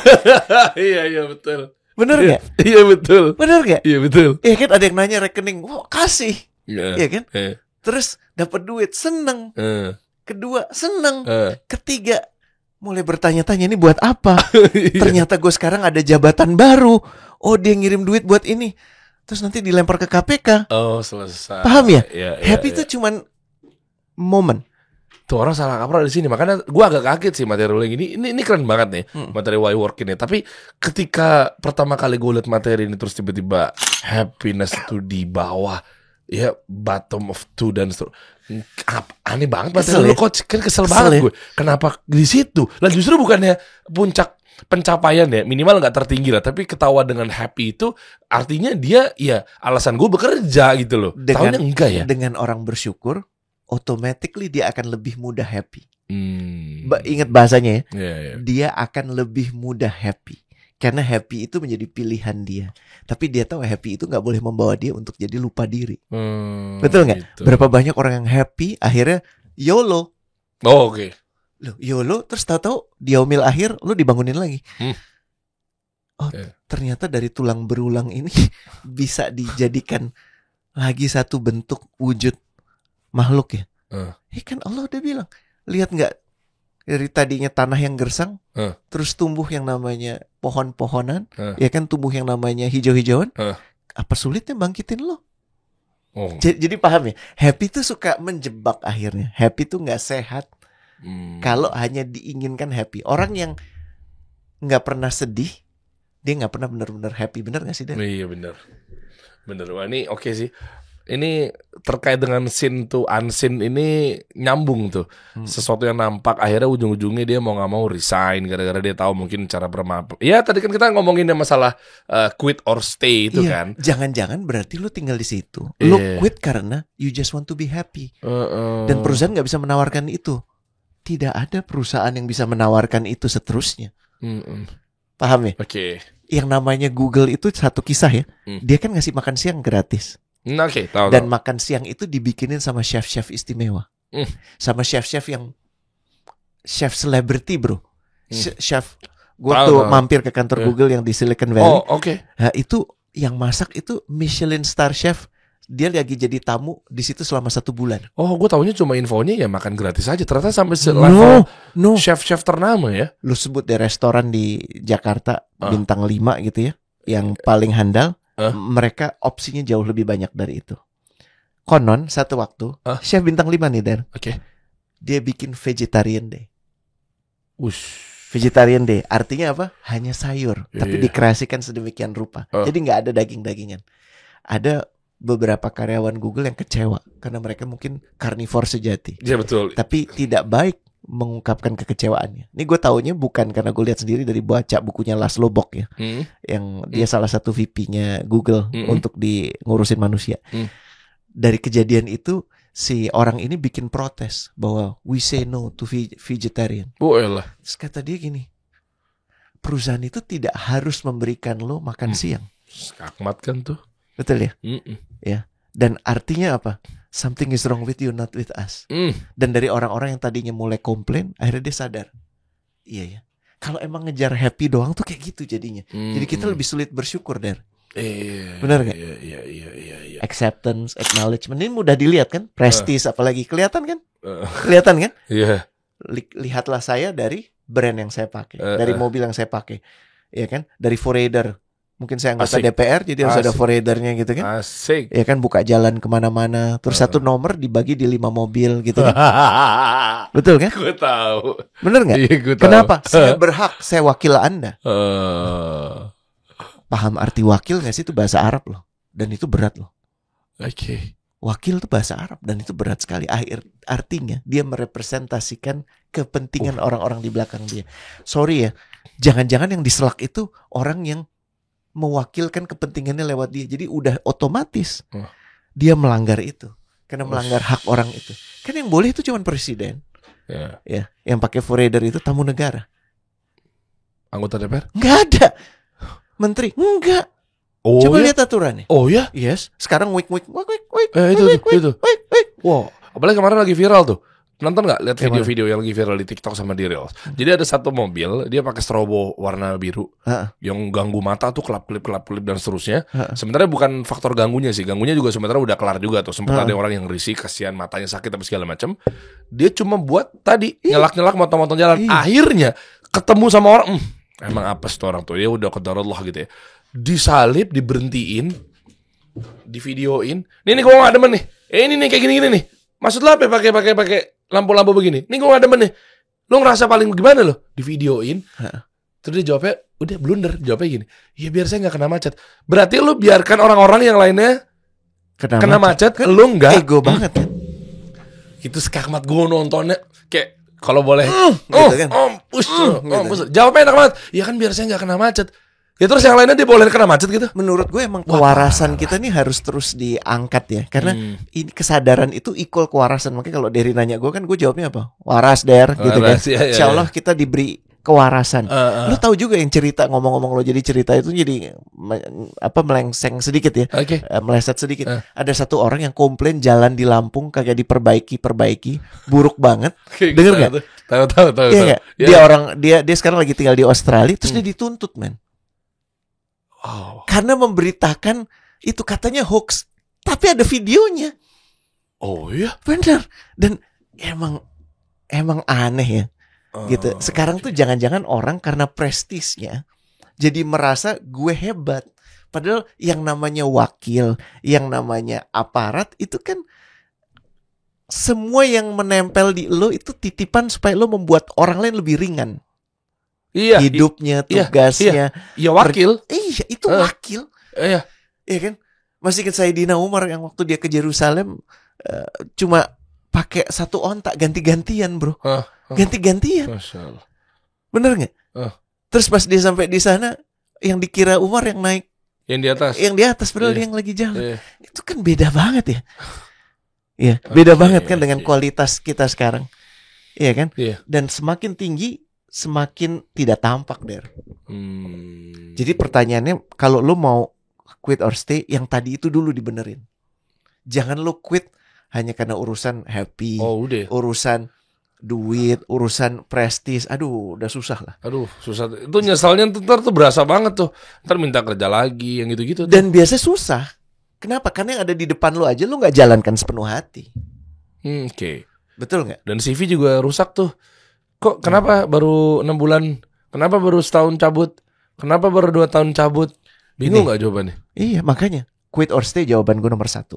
Iya, betul. Bener nggak? Iya, betul. Bener nggak? Iya, betul. Iya kan, ada yang nanya rekening, wah kasih, iya kan? Iya. Terus dapat duit, seneng. Kedua, seneng. Ketiga, mulai bertanya-tanya ini buat apa? Ternyata gue sekarang ada jabatan baru. Oh, dia ngirim duit buat ini. Terus nanti dilempar ke KPK. Oh, selesai. Paham ya? Iya, Happy itu cuman momen. Tuh orang salah kaprah di sini. Makanya gue agak kaget sih materi lo yang ini. Ini keren banget nih materi why work ini. Tapi ketika pertama kali gue liat materi ini terus tiba-tiba happiness itu di bawah, ya bottom of 2 dan aneh banget materi Kesel lo ya? coach. Kan kesel Kesel banget ya? gue. Kenapa di situ? Lah justru bukannya puncak pencapaian ya, minimal nggak tertinggi lah, tapi ketawa dengan happy itu artinya dia ya alasan gue bekerja gitu loh. Taunya enggak ya. Dengan orang bersyukur, automatically dia akan lebih mudah happy. Hmm. Ingat bahasanya ya. Iya. Dia akan lebih mudah happy. Karena happy itu menjadi pilihan dia. Tapi dia tahu happy itu nggak boleh membawa dia untuk jadi lupa diri. Betul nggak? Gitu. Berapa banyak orang yang happy akhirnya YOLO. Oh, oke. Loh, YOLO terus tahu-tahu diomil akhir lu dibangunin lagi. Oh, ternyata dari tulang berulang ini bisa dijadikan lagi satu bentuk wujud makhluk ya. Kan Allah udah bilang, lihat nggak, dari tadinya tanah yang gersang, terus tumbuh yang namanya pohon-pohonan, ya kan, tumbuh yang namanya hijau-hijauan. Apa sulitnya bangkitin lo? Jadi paham ya, happy tuh suka menjebak akhirnya. Happy tuh nggak sehat. Kalau hanya diinginkan happy. Orang yang nggak pernah sedih, dia nggak pernah benar-benar happy. Bener nggak sih, Dan? Iya bener. Wah ini oke sih. Ini terkait dengan sin to unseen ini nyambung tuh. Sesuatu yang nampak akhirnya ujung-ujungnya dia mau nggak mau resign gara-gara dia tahu mungkin cara bermaaf. Ya tadi kan kita ngomongin masalah quit or stay itu kan. Jangan-jangan berarti lu tinggal di situ. Lu quit karena you just want to be happy. Dan perusahaan nggak bisa menawarkan itu. Tidak ada perusahaan yang bisa menawarkan itu seterusnya. Paham ya? Oke. Yang namanya Google itu satu kisah ya. Dia kan ngasih makan siang gratis. Oke, tahu. Dan makan siang itu dibikinin sama chef-chef istimewa. Sama chef-chef yang chef celebrity, bro. Chef, gue tuh mampir ke kantor Google yang di Silicon Valley. Oh, oke. Nah, itu yang masak itu Michelin star chef. Dia lagi jadi tamu di situ selama 1 bulan. Oh, gue taunya cuma infonya ya makan gratis aja. Ternyata sampai level chef-chef ternama ya. Lu sebut deh restoran di Jakarta bintang 5 gitu ya, yang paling handal. Mereka opsinya jauh lebih banyak dari itu. Konon satu waktu chef bintang 5 nih, Dan. Oke. Dia bikin vegetarian day. Vegetarian day artinya apa? Hanya sayur, tapi dikreasikan sedemikian rupa. Jadi nggak ada daging-dagingan. Ada beberapa karyawan Google yang kecewa karena mereka mungkin karnivor sejati. Iya betul. Tapi tidak baik mengungkapkan kekecewaannya. Ini gue taunya bukan karena gue lihat sendiri dari baca bukunya Laszlo Bock ya, yang dia salah satu VP-nya Google untuk ngurusin manusia. Dari kejadian itu si orang ini bikin protes bahwa we say no to vegetarian. Terus kata dia gini, perusahaan itu tidak harus memberikan lo makan siang. Skakmat kan tuh. Betul ya? Ya. Dan artinya apa? Something is wrong with you, not with us. Dan dari orang-orang yang tadinya mulai komplain, akhirnya dia sadar. Iya ya. Kalau emang ngejar happy doang tuh kayak gitu jadinya. Jadi kita lebih sulit bersyukur, Der. Benar gak? Iya. Acceptance, acknowledgement, ini mudah dilihat kan? Prestige apalagi. Kelihatan kan? Kelihatan kan? Iya. Lihatlah saya dari brand yang saya pakai, dari mobil yang saya pakai. Iya kan? Dari Forerunner. Mungkin saya anggota DPR, jadi harus ada forerunnernya gitu kan. Asik. Ya kan, buka jalan kemana-mana. Terus satu nomor dibagi di 5 mobil gitu kan. Betul kan? Gue tahu. Bener gak? Iya, gue tahu. Kenapa? Saya berhak, saya wakil Anda. Paham arti wakil gak sih? Itu bahasa Arab loh. Dan itu berat loh. Oke. Wakil itu bahasa Arab dan itu berat sekali. Artinya dia merepresentasikan kepentingan orang-orang di belakang dia. Sorry ya, jangan-jangan yang diselak itu orang yang mewakilkan kepentingannya lewat dia. Jadi udah otomatis dia melanggar itu. Karena melanggar hak orang itu. Kan yang boleh itu cuma presiden. Ya, yang pakai forerunner itu tamu negara. Anggota DPR? Enggak ada. Menteri? Enggak. Coba lihat aturannya. Oh ya? Yes. Sekarang wik. Itu. Wow, apalagi kemarin lagi viral tuh. Nonton nggak? Lihat video-video yang lagi viral di TikTok sama di Reels. Jadi ada satu mobil, dia pakai strobo warna biru, yang ganggu mata tuh, kelap-kelip dan seterusnya. Sebenarnya bukan faktor ganggunya sih, ganggunya juga sebenarnya udah kelar juga tuh. Sempat ada orang yang risih, kasihan matanya sakit tapi segala macam. Dia cuma buat tadi nyelak-nyelak motong-motong jalan. Akhirnya ketemu sama orang, emang apes tuh orang tuh, ya udah qadarullah gitu ya. Disalib, diberhentiin, divideoin. Nih gue gak demen nih. Ini nih kayak gini-gini nih. Maksud lo apa pakai lampu-lampu begini? Nih gue gak demen nih. Lo ngerasa paling gimana lo? Divideoin. Terus dia jawabnya, udah blunder. Jawabnya gini, ya biar saya gak kena macet. Berarti lo biarkan orang-orang yang lainnya kena macet. Lo gak. Ego banget kan. Itu skakmat gue nontonnya. Kayak kalau boleh gitu kan. Jawabnya enak banget. Ya kan biar saya gak kena macet. Ya terus yang lainnya dia boleh kena macet gitu. Menurut gue emang kewarasan kita nih harus terus diangkat ya. Karena ini kesadaran itu equal kewarasan. Makanya kalau Derry nanya gue kan, gue jawabnya apa? Waras, Der, gitu kan. Insya Allah kita diberi kewarasan. Lo tahu juga yang cerita, ngomong-ngomong lo jadi cerita itu jadi melengseng sedikit ya. Meleset sedikit. Ada satu orang yang komplain jalan di Lampung kagak diperbaiki, buruk banget. Dengar nggak? Tahu. Iya, dia sekarang lagi tinggal di Australia, terus dia dituntut, men. Karena memberitakan itu katanya hoax, tapi ada videonya. Oh iya, benar. Dan emang aneh ya, gitu. Sekarang tuh jangan-jangan orang karena prestisnya jadi merasa gue hebat. Padahal yang namanya wakil, yang namanya aparat itu kan semua yang menempel di lo itu titipan supaya lo membuat orang lain lebih ringan. Iya. Hidupnya, tugasnya. Iya wakil. Iya, itu wakil. Iya. Iya kan? Masih ingat Sayyidina Umar yang waktu dia ke Yerusalem cuma pakai satu ontak ganti-gantian, bro. Ganti-gantian. Masya Allah. Bener nggak? Terus pas dia sampai di sana, yang dikira Umar yang naik, yang di atas padahal dia yang lagi jalan. Itu kan beda banget ya. Iya, beda banget kan dengan kualitas kita sekarang. Iya kan? Dan semakin tinggi semakin tidak tampak, Der. Jadi pertanyaannya, kalau lo mau quit or stay, yang tadi itu dulu dibenerin. Jangan lo quit hanya karena urusan happy, urusan duit, urusan prestis. Aduh, udah susah lah. Aduh, susah. Itu nyesalnya ntar tuh berasa banget tuh. Ntar minta kerja lagi, yang gitu-gitu. Dan biasa susah. Kenapa? Karena yang ada di depan lo aja lo gak jalankan sepenuh hati. Oke. Betul gak? Dan CV juga rusak tuh. Kok kenapa baru 6 bulan? Kenapa baru setahun cabut? Kenapa baru 2 tahun cabut? Bingung gak jawabannya? Iya, makanya quit or stay jawaban gue nomor 1.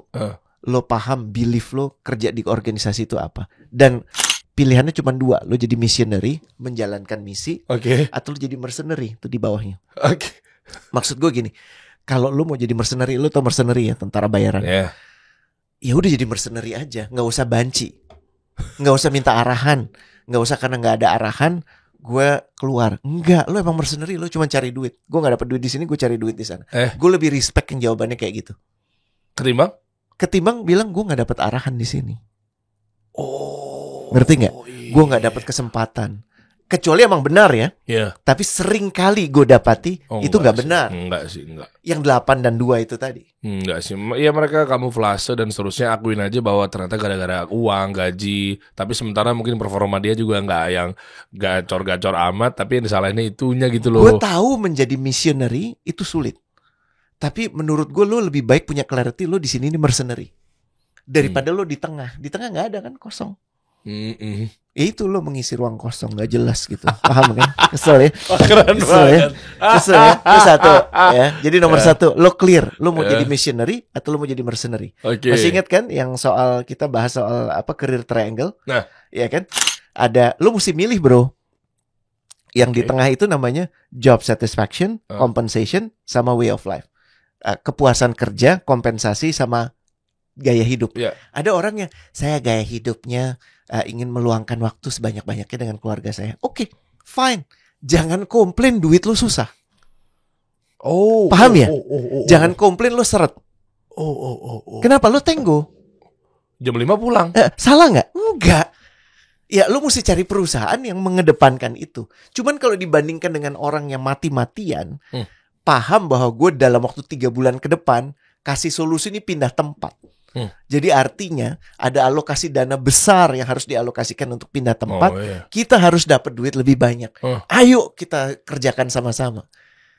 Lo paham, belief lo kerja di organisasi itu apa. Dan pilihannya cuma 2. Lo jadi missionary, menjalankan misi, atau lo jadi mercenary, itu di bawahnya. Maksud gue gini, kalau lo mau jadi mercenary, lo tau mercenary ya, tentara bayaran. Ya udah jadi mercenary aja, nggak usah banci, nggak usah minta arahan, nggak usah karena nggak ada arahan gue keluar. Enggak, lo emang mercenary, lo cuma cari duit. Gue nggak dapet duit di sini, gue cari duit di sana. Gue lebih respect yang jawabannya kayak gitu. Ketimbang bilang gue nggak dapet arahan di sini. Ngerti nggak? Gue nggak dapet kesempatan. Kecuali emang benar ya. Tapi sering kali gue dapati itu nggak benar. Enggak sih, enggak. Yang 8 dan 2 itu tadi. Enggak sih. Ya mereka kamuflase dan seterusnya, akuin aja bahwa ternyata gara-gara uang, gaji. Tapi sementara mungkin performa dia juga nggak yang gacor-gacor amat. Tapi yang disalahinnya itunya gitu loh. Gue tahu menjadi missionary itu sulit. Tapi menurut gue lo lebih baik punya clarity lo di sini ini mercenary daripada lo di tengah. Di tengah nggak ada kan, kosong. Itu lo mengisi ruang kosong nggak jelas gitu. Paham kan? Kesel ya. Kesel ya. Itu 1 ya. Jadi nomor 1 lo clear. Lo mau jadi missionary atau lo mau jadi mercenary. Masih ingat kan yang soal kita bahas soal apa, career triangle? Nah, ya kan? Ada, lo mesti milih, bro. Yang di tengah itu namanya job satisfaction, compensation, sama way of life. Kepuasan kerja, kompensasi, sama gaya hidup. Ada orang yang saya gaya hidupnya ingin meluangkan waktu sebanyak-banyaknya dengan keluarga saya. Oke, fine. Jangan komplain duit lo susah. Paham ya? Jangan komplain lo seret. Kenapa lo tenggo? Jam 5 pulang. Salah nggak? Enggak. Ya lo mesti cari perusahaan yang mengedepankan itu. Cuman kalau dibandingkan dengan orang yang mati-matian, paham bahwa gue dalam waktu 3 bulan ke depan kasih solusi ini pindah tempat. Jadi artinya ada alokasi dana besar yang harus dialokasikan untuk pindah tempat. Kita harus dapat duit lebih banyak. Ayo kita kerjakan sama-sama.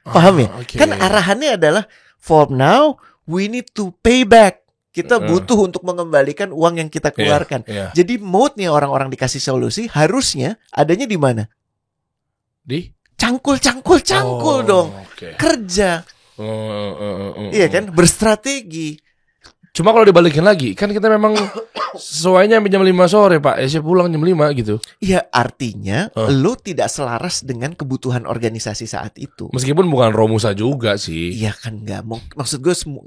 Paham ya? Kan arahannya adalah for now we need to pay back. Kita butuh untuk mengembalikan uang yang kita keluarkan. Jadi mode-nya orang-orang dikasih solusi harusnya adanya di mana? Di cangkul dong. Kerja. Iya kan? Berstrategi. Cuma kalau dibalikin lagi, kan kita memang sesuainya sampai jam 5 sore, Pak. Saya pulang jam 5 gitu. Iya, artinya lo tidak selaras dengan kebutuhan organisasi saat itu. Meskipun bukan Romusa juga sih. Iya kan, nggak mau. Maksud gue semua.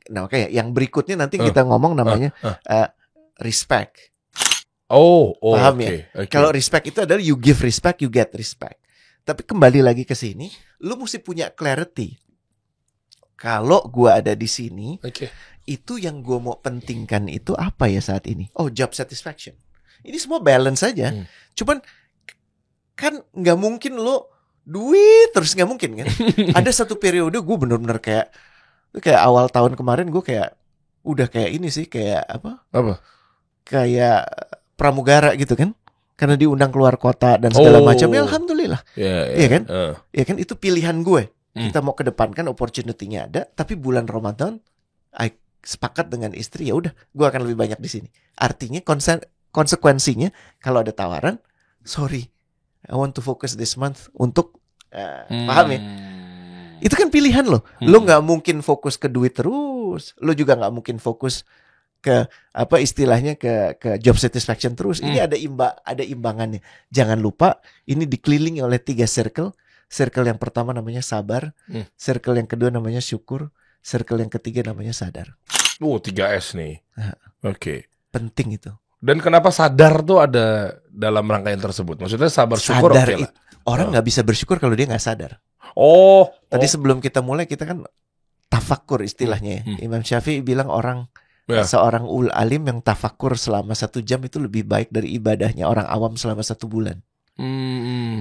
Nah, kayak yang berikutnya nanti kita ngomong namanya respect. Paham ya? Kalau respect itu adalah you give respect, you get respect. Tapi kembali lagi ke sini, lo mesti punya clarity. Kalau gue ada di sini, itu yang gue mau pentingkan itu apa ya saat ini? Job satisfaction. Ini semua balance saja. Cuman kan nggak mungkin lo duit terus, nggak mungkin kan? Ada satu periode gue benar-benar kayak awal tahun kemarin gue kayak udah kayak ini sih, kayak apa? Kayak pramugara gitu kan? Karena diundang keluar kota dan segala macam. Ya alhamdulillah. Iya kan? Iya kan, itu pilihan gue. Kita mau kedepankan opportunity-nya ada, tapi bulan Ramadan sepakat dengan istri, ya udah gue akan lebih banyak di sini. Artinya konsekuensinya kalau ada tawaran, sorry, I want to focus this month untuk paham ya? Itu kan pilihan lo. Lo nggak mungkin fokus ke duit terus, lo juga nggak mungkin fokus ke apa istilahnya ke job satisfaction terus. Ini ada imbangannya. Jangan lupa ini dikelilingi oleh 3 circle. Circle yang pertama namanya sabar, circle yang kedua namanya syukur, circle yang ketiga namanya sadar. 3S nih. Oke. Penting itu. Dan kenapa sadar tuh ada dalam rangkaian tersebut? Maksudnya sabar syukur sadar oke lah. Orang nggak bisa bersyukur kalau dia nggak sadar. Tadi sebelum kita mulai kita kan tafakur istilahnya ya. Imam Syafi'i bilang seorang alim yang tafakur selama 1 jam itu lebih baik dari ibadahnya orang awam selama 1 bulan.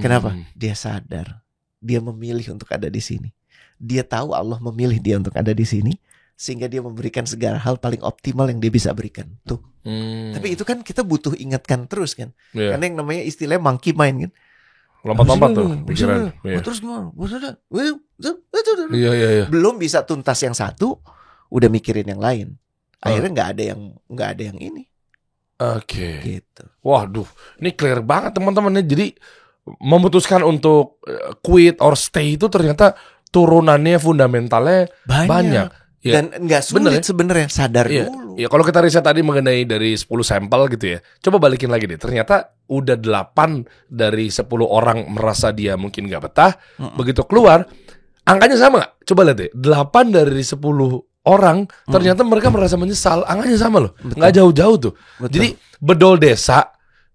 Kenapa? Dia sadar. Dia memilih untuk ada di sini. Dia tahu Allah memilih dia untuk ada di sini, sehingga dia memberikan segala hal paling optimal yang dia bisa berikan. Tuh. Tapi itu kan kita butuh ingatkan terus kan. Karena yang namanya istilahnya monkey mind kan. Lompat-lompat tuh pikiran. Terus gimana? Iya. Belum bisa tuntas yang satu, udah mikirin yang lain. Akhirnya nggak ada yang ini. Oke. Gitu. Waduh, ini clear banget teman-teman. Jadi memutuskan untuk quit or stay itu ternyata turunannya fundamentalnya banyak. Ya, dan nggak sulit sebenarnya sadar dulu. Ya kalau kita riset tadi mengenai dari 10 sampel gitu ya. Coba balikin lagi deh. Ternyata udah 8 dari 10 orang merasa dia mungkin nggak betah. Begitu keluar, angkanya sama nggak? Coba lihat deh. 8 dari 10 orang ternyata mereka merasa menyesal. Angkanya sama loh. Nggak jauh-jauh tuh. Betul. Jadi bedol desa,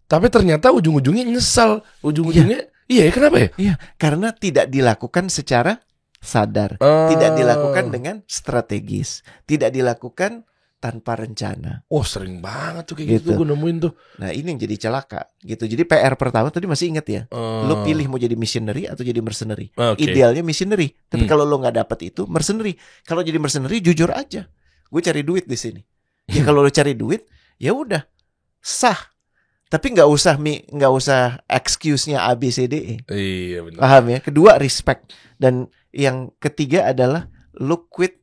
tapi ternyata ujung-ujungnya nyesal. Ujung-ujungnya kenapa ya? Iya, karena tidak dilakukan secara sadar, tidak dilakukan dengan strategis, tidak dilakukan tanpa rencana. Sering banget tuh kayak gitu gue nemuin tuh. Nah ini yang jadi celaka gitu. Jadi PR pertama tadi masih ingat ya, lo pilih mau jadi missionary atau jadi mercenary. Idealnya missionary, tapi kalau lo nggak dapet itu mercenary. Kalau jadi mercenary jujur aja, gue cari duit di sini. Ya kalau lo cari duit, ya udah sah. Tapi nggak usah excuse-nya A B C D E. Iya benar. Paham ya? Kedua respect, dan yang ketiga adalah lo quit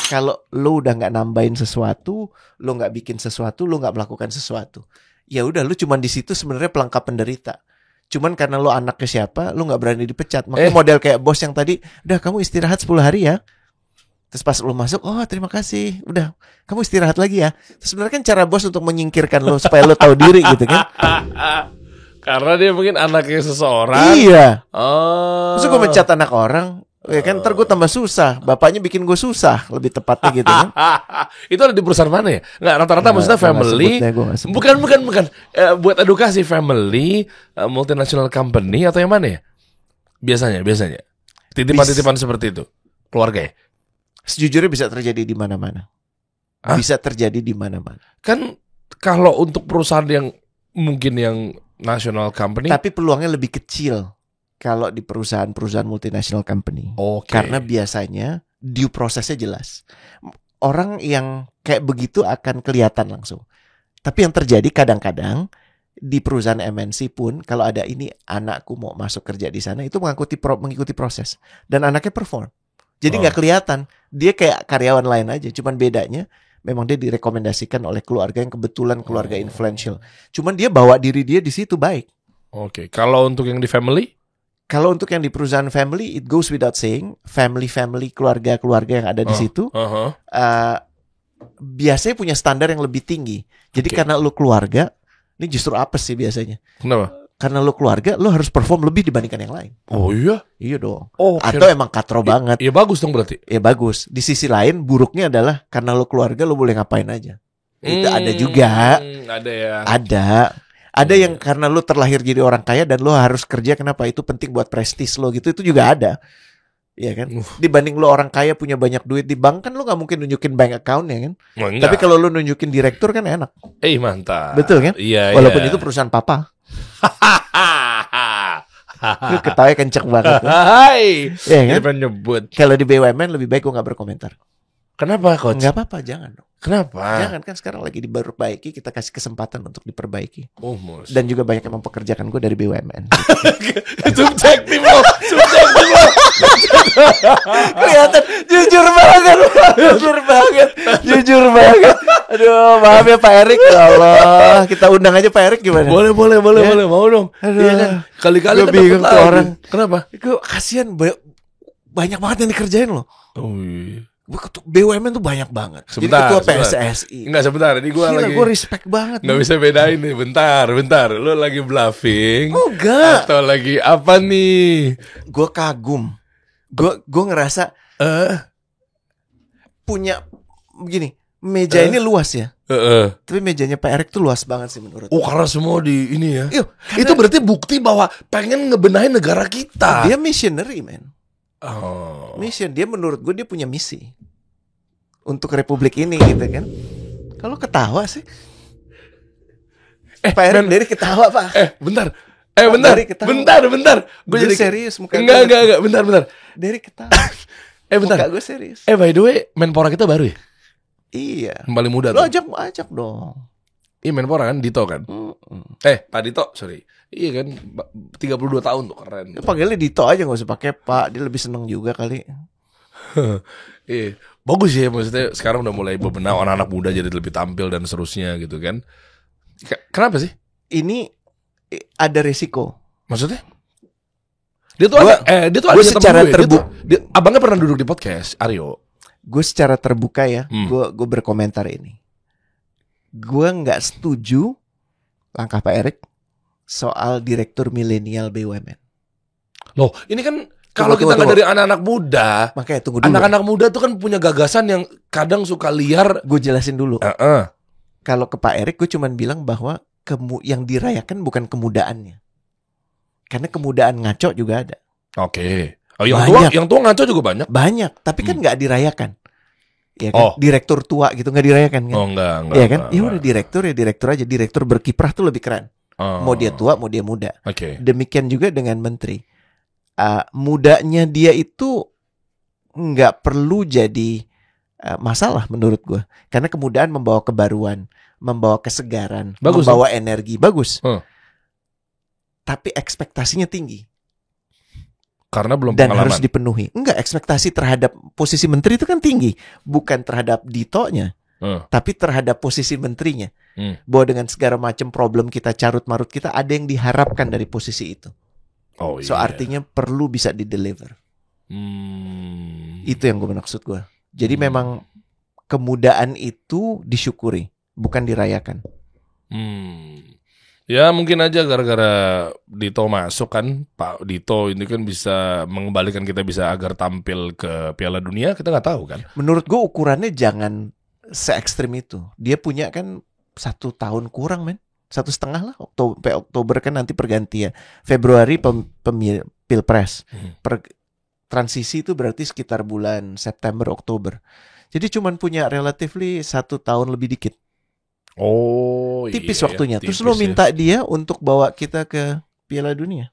kalau lo udah nggak nambahin sesuatu, lo nggak bikin sesuatu, lo nggak melakukan sesuatu. Ya udah, lo cuman di situ sebenarnya pelengkap penderita. Cuman karena lo anak ke siapa, lo nggak berani dipecat. Makanya model kayak bos yang tadi, udah kamu istirahat 10 hari ya. Terus pas lo masuk, terima kasih, udah kamu istirahat lagi ya. Terus sebenarnya kan cara bos untuk menyingkirkan lo supaya lo tahu diri gitu kan. Karena dia mungkin anaknya seseorang. Iya. Terus gue mencat anak orang, ya kan ntar gue tambah susah. Bapaknya bikin gue susah, lebih tepatnya gitu kan. Itu ada di perusahaan mana ya? Nggak, rata-rata maksudnya family. Bukan. Buat edukasi family, multinational company atau yang mana ya? Biasanya. Titipan-titipan seperti itu. Keluarga ya? Sejujurnya bisa terjadi di mana-mana. Bisa terjadi di mana-mana. Kan kalau untuk perusahaan yang mungkin yang national company, tapi peluangnya lebih kecil kalau di perusahaan multinational company. Karena biasanya due prosesnya jelas. Orang yang kayak begitu akan kelihatan langsung. Tapi yang terjadi kadang-kadang di perusahaan MNC pun kalau ada ini anakku mau masuk kerja di sana, itu mengikuti proses dan anaknya perform. Jadi nggak kelihatan, dia kayak karyawan lain aja. Cuman bedanya memang dia direkomendasikan oleh keluarga yang kebetulan keluarga influential. Cuman dia bawa diri dia di situ baik. Kalau untuk yang di family? Kalau untuk yang di perusahaan family, it goes without saying. Family, keluarga yang ada di situ, biasanya punya standar yang lebih tinggi. Jadi karena lu keluarga, ini justru apes sih biasanya. Kenapa? Karena lo keluarga, lo harus perform lebih dibandingkan yang lain. Oh iya? Iya dong. Atau emang katro banget. Iya bagus dong berarti. Iya bagus. Di sisi lain buruknya adalah karena lo keluarga lo boleh ngapain aja. Itu ada juga. Ada ya. Ada yang karena lo terlahir jadi orang kaya dan lo harus kerja, kenapa? Itu penting buat prestis lo gitu. Itu juga ada. Iya kan? Dibanding lo orang kaya punya banyak duit di bank, kan lo gak mungkin nunjukin bank account ya kan? Tapi kalau lo nunjukin direktur kan enak. Mantap. Betul kan? Iya. Walaupun itu perusahaan papa. Lu ketawa kenceng banget. Ya kan? Nyebut. Kalau di BUMN lebih baik gue gak berkomentar. Kenapa coach? Gak apa-apa, jangan dong. Kenapa? Jangan, kan sekarang lagi diperbaiki, kita kasih kesempatan untuk diperbaiki. Dan juga banyak yang mempekerjakan gue dari BUMN. Subjektif loh. Kelihatan jujur banget. Aduh, maaf ya Pak Erik. Ya Allah, kita undang aja Pak Erik gimana? Boleh, mau dong. Iya kan? Kali-kali gue bingung tuh orang. Kenapa? Gue kasihan banyak banget yang dikerjain loh. BUMN tuh banyak banget. Sebentar, jadi ketua sebentar. PSSI. Enggak, sebentar. Ini gue lagi Gue respect banget. nggak bisa bedain nih. Bentar. Lu lagi bluffing? Enggak. Atau lagi apa nih? Gue kagum. Gue ngerasa punya begini. Meja ini luas ya. Tapi mejanya Pak Erick tuh luas banget sih menurut. Karena semua di ini ya. Iya, Itu berarti bukti bahwa pengen ngebenahin negara kita. Dia missionary, man. Mission. Dia menurut gue dia punya misi untuk republik ini gitu kan. Kalau ketawa sih. Pak Erick dari ketawa, Pak. Bentar. Bentar. Gue jadi serius muka. Enggak. Bentar. Dari ketawa. Bentar. Muka gue serius. By the way, Menpora kita baru ya? Iya. Yang paling muda Lo tuh. ajak dong. Iya, Menpora kan Dito kan. Pak Dito, sorry. Iya kan 32 tahun tuh, keren. Panggilnya Dito aja, gak usah pakai Pak. Dia lebih seneng juga kali. Iya, bagus ya, maksudnya sekarang udah mulai bebenah anak-anak muda jadi lebih tampil dan seterusnya gitu kan. Kenapa sih? Ini ada resiko. Maksudnya? Dia tuh ada secara terbuka. Abangnya pernah duduk di podcast Aryo. Gue secara terbuka ya, gue berkomentar ini. Gue nggak setuju langkah Pak Erick soal direktur milenial BUMN. Loh, ini kan kalau kita nggak dari anak-anak muda, makanya tunggu dulu. Anak-anak muda tuh kan punya gagasan yang kadang suka liar. Gue jelasin dulu. Kalau ke Pak Erick, gue cuman bilang bahwa yang dirayakan bukan kemudaannya, karena kemudaan ngaco juga ada. Oke. Yang tua ngaco juga banyak. Banyak, tapi kan nggak dirayakan. Ya kan? Direktur tua gitu nggak dirayakan kan? Enggak. Iya kan? Ya udah direktur aja. Direktur berkiprah tuh lebih keren. Mau dia tua, mau dia muda. Demikian juga dengan menteri. Mudanya dia itu nggak perlu jadi masalah menurut gue, karena kemudaan membawa kebaruan, membawa kesegaran, membawa energi. Bagus. Tapi ekspektasinya tinggi. Karena belum dan pengalaman. Harus dipenuhi. Enggak, ekspektasi terhadap posisi menteri itu kan tinggi, bukan terhadap Dito-nya, tapi terhadap posisi menterinya. Bahwa dengan segala macam problem kita, carut marut kita, ada yang diharapkan dari posisi itu. So artinya perlu bisa di-deliver. Itu yang gue maksud gue. Jadi memang kemudaan itu disyukuri, bukan dirayakan. Ya mungkin aja gara-gara Dito masuk kan, Pak Dito ini kan bisa mengembalikan kita bisa agar tampil ke Piala Dunia, kita nggak tahu kan. Menurut gue ukurannya jangan se-ekstrim itu. Dia punya kan 1 tahun kurang, men. 1,5 lah. Oktober kan nanti pergantian. Februari Pilpres. Transisi itu berarti sekitar bulan September, Oktober. Jadi cuman punya relatively 1 tahun lebih dikit. Tipis waktunya. Terus lo minta dia untuk bawa kita ke Piala Dunia.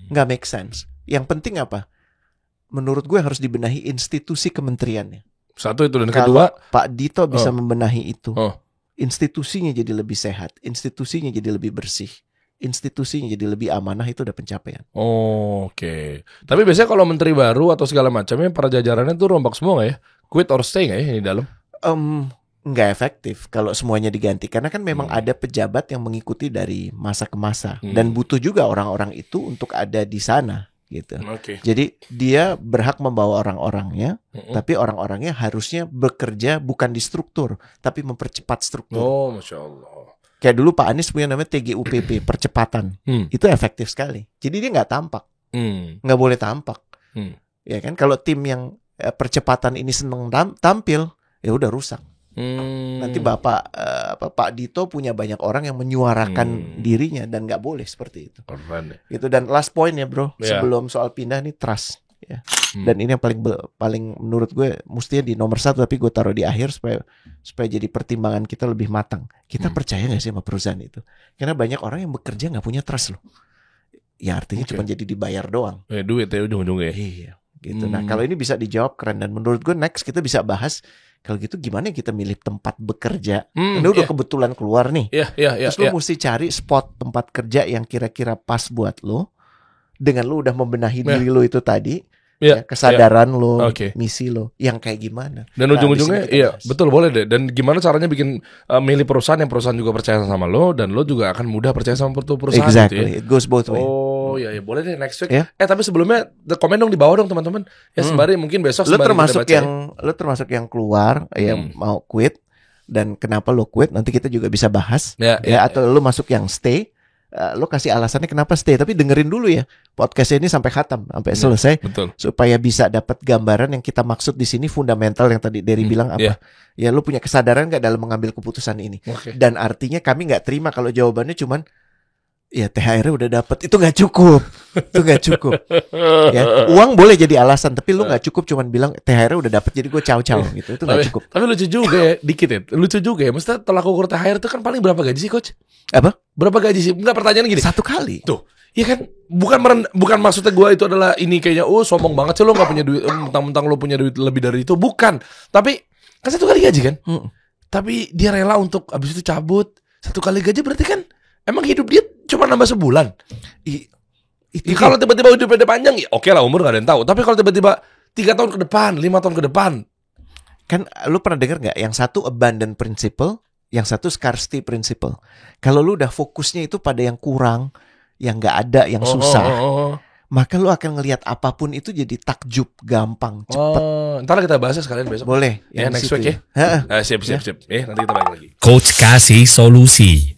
Nggak make sense. Yang penting apa? Menurut gue harus dibenahi institusi kementeriannya. Satu itu, dan Kalau kedua Pak Dito bisa membenahi itu, institusinya jadi lebih sehat, institusinya jadi lebih bersih, institusinya jadi lebih amanah, itu udah pencapaian. Oke. Tapi biasanya kalau menteri baru atau segala macamnya, para jajarannya tuh rombak semua nggak ya? Quit or stay nggak ya di dalam? Nggak efektif kalau semuanya diganti, karena kan memang ada pejabat yang mengikuti dari masa ke masa, dan butuh juga orang-orang itu untuk ada di sana gitu. Jadi dia berhak membawa orang-orangnya, tapi orang-orangnya harusnya bekerja bukan di struktur, tapi mempercepat struktur. Masya Allah. Kayak dulu Pak Anies punya namanya TGUPP, percepatan. Itu efektif sekali. Jadi dia nggak tampak, nggak boleh tampak. Ya kan, kalau tim yang percepatan ini seneng tampil, ya udah rusak. Nanti Pak Dito punya banyak orang yang menyuarakan dirinya, dan nggak boleh seperti itu. Itu. Dan last point ya bro, sebelum soal pindah nih, trust ya. Dan ini yang paling menurut gue mestinya di nomor 1, tapi gue taruh di akhir supaya jadi pertimbangan kita lebih matang. Kita percaya nggak sih sama perusahaan itu? Karena banyak orang yang bekerja nggak punya trust loh. Ya artinya cuma jadi dibayar doang. Duit ya ujung-ujungnya. Iya gitu. Nah kalau ini bisa dijawab keren, dan menurut gue next kita bisa bahas kalau gitu gimana kita milih tempat bekerja. Ini udah kebetulan keluar nih. Terus lo mesti cari spot tempat kerja yang kira-kira pas buat lo, dengan lo udah membenahi diri lo itu tadi, kesadaran lo, misi lo, yang kayak gimana. Dan ujung-ujungnya betul, boleh deh. Dan gimana caranya bikin milih perusahaan yang perusahaan juga percaya sama lo, dan lo juga akan mudah percaya sama perusahaan. Exactly, gitu ya? It goes both way. Oh iya, boleh deh next week. Ya. Tapi sebelumnya komen dong di bawah dong teman-teman. Ya sembari mungkin besok Lu sembari termasuk kita baca lu termasuk yang keluar yang mau quit, dan kenapa lu quit nanti kita juga bisa bahas. Ya. Atau lu masuk yang stay, lu kasih alasannya kenapa stay, tapi dengerin dulu ya podcast ini sampai khatam, sampai selesai. Betul. Supaya bisa dapat gambaran yang kita maksud di sini fundamental yang tadi Derry bilang apa. Ya lu punya kesadaran gak dalam mengambil keputusan ini. Dan artinya kami gak terima kalau jawabannya cuman ya THR-nya udah dapat. Itu gak cukup. Itu gak cukup. Ya, uang boleh jadi alasan, tapi lu gak cukup cuman bilang THR-nya udah dapat jadi gue caw-caw gitu. Itu gak cukup. Tapi lucu juga ya, dikit ya. Lucu juga ya. Maksudnya tolak ukur THR itu kan paling berapa gaji sih, Coach? Apa? Berapa gaji sih? Enggak, pertanyaan gini. 1 kali. Tuh. Iya kan, bukan maksudnya gue itu adalah ini kayaknya sombong banget sih lo nggak punya duit, mentang-mentang lo punya duit lebih dari itu, bukan. Tapi kan 1 kali gaji kan, tapi dia rela untuk abis itu cabut 1 kali gaji, berarti kan emang hidup dia cuma nambah sebulan. Kalau tiba-tiba hidupnya panjang, ya oke lah, umur nggak ada yang tahu. Tapi kalau tiba-tiba 3 tahun ke depan, 5 tahun ke depan, kan lo pernah dengar nggak? Yang satu abundant principle, yang satu scarcity principle. Kalau lo udah fokusnya itu pada yang kurang, yang nggak ada, yang susah, maka lu akan ngelihat apapun itu jadi takjub, gampang, cepet. Ntar kita bahas sekalian besok. Boleh. Ya, next week ya. Siap. Nanti kita balik lagi. Coach kasih solusi.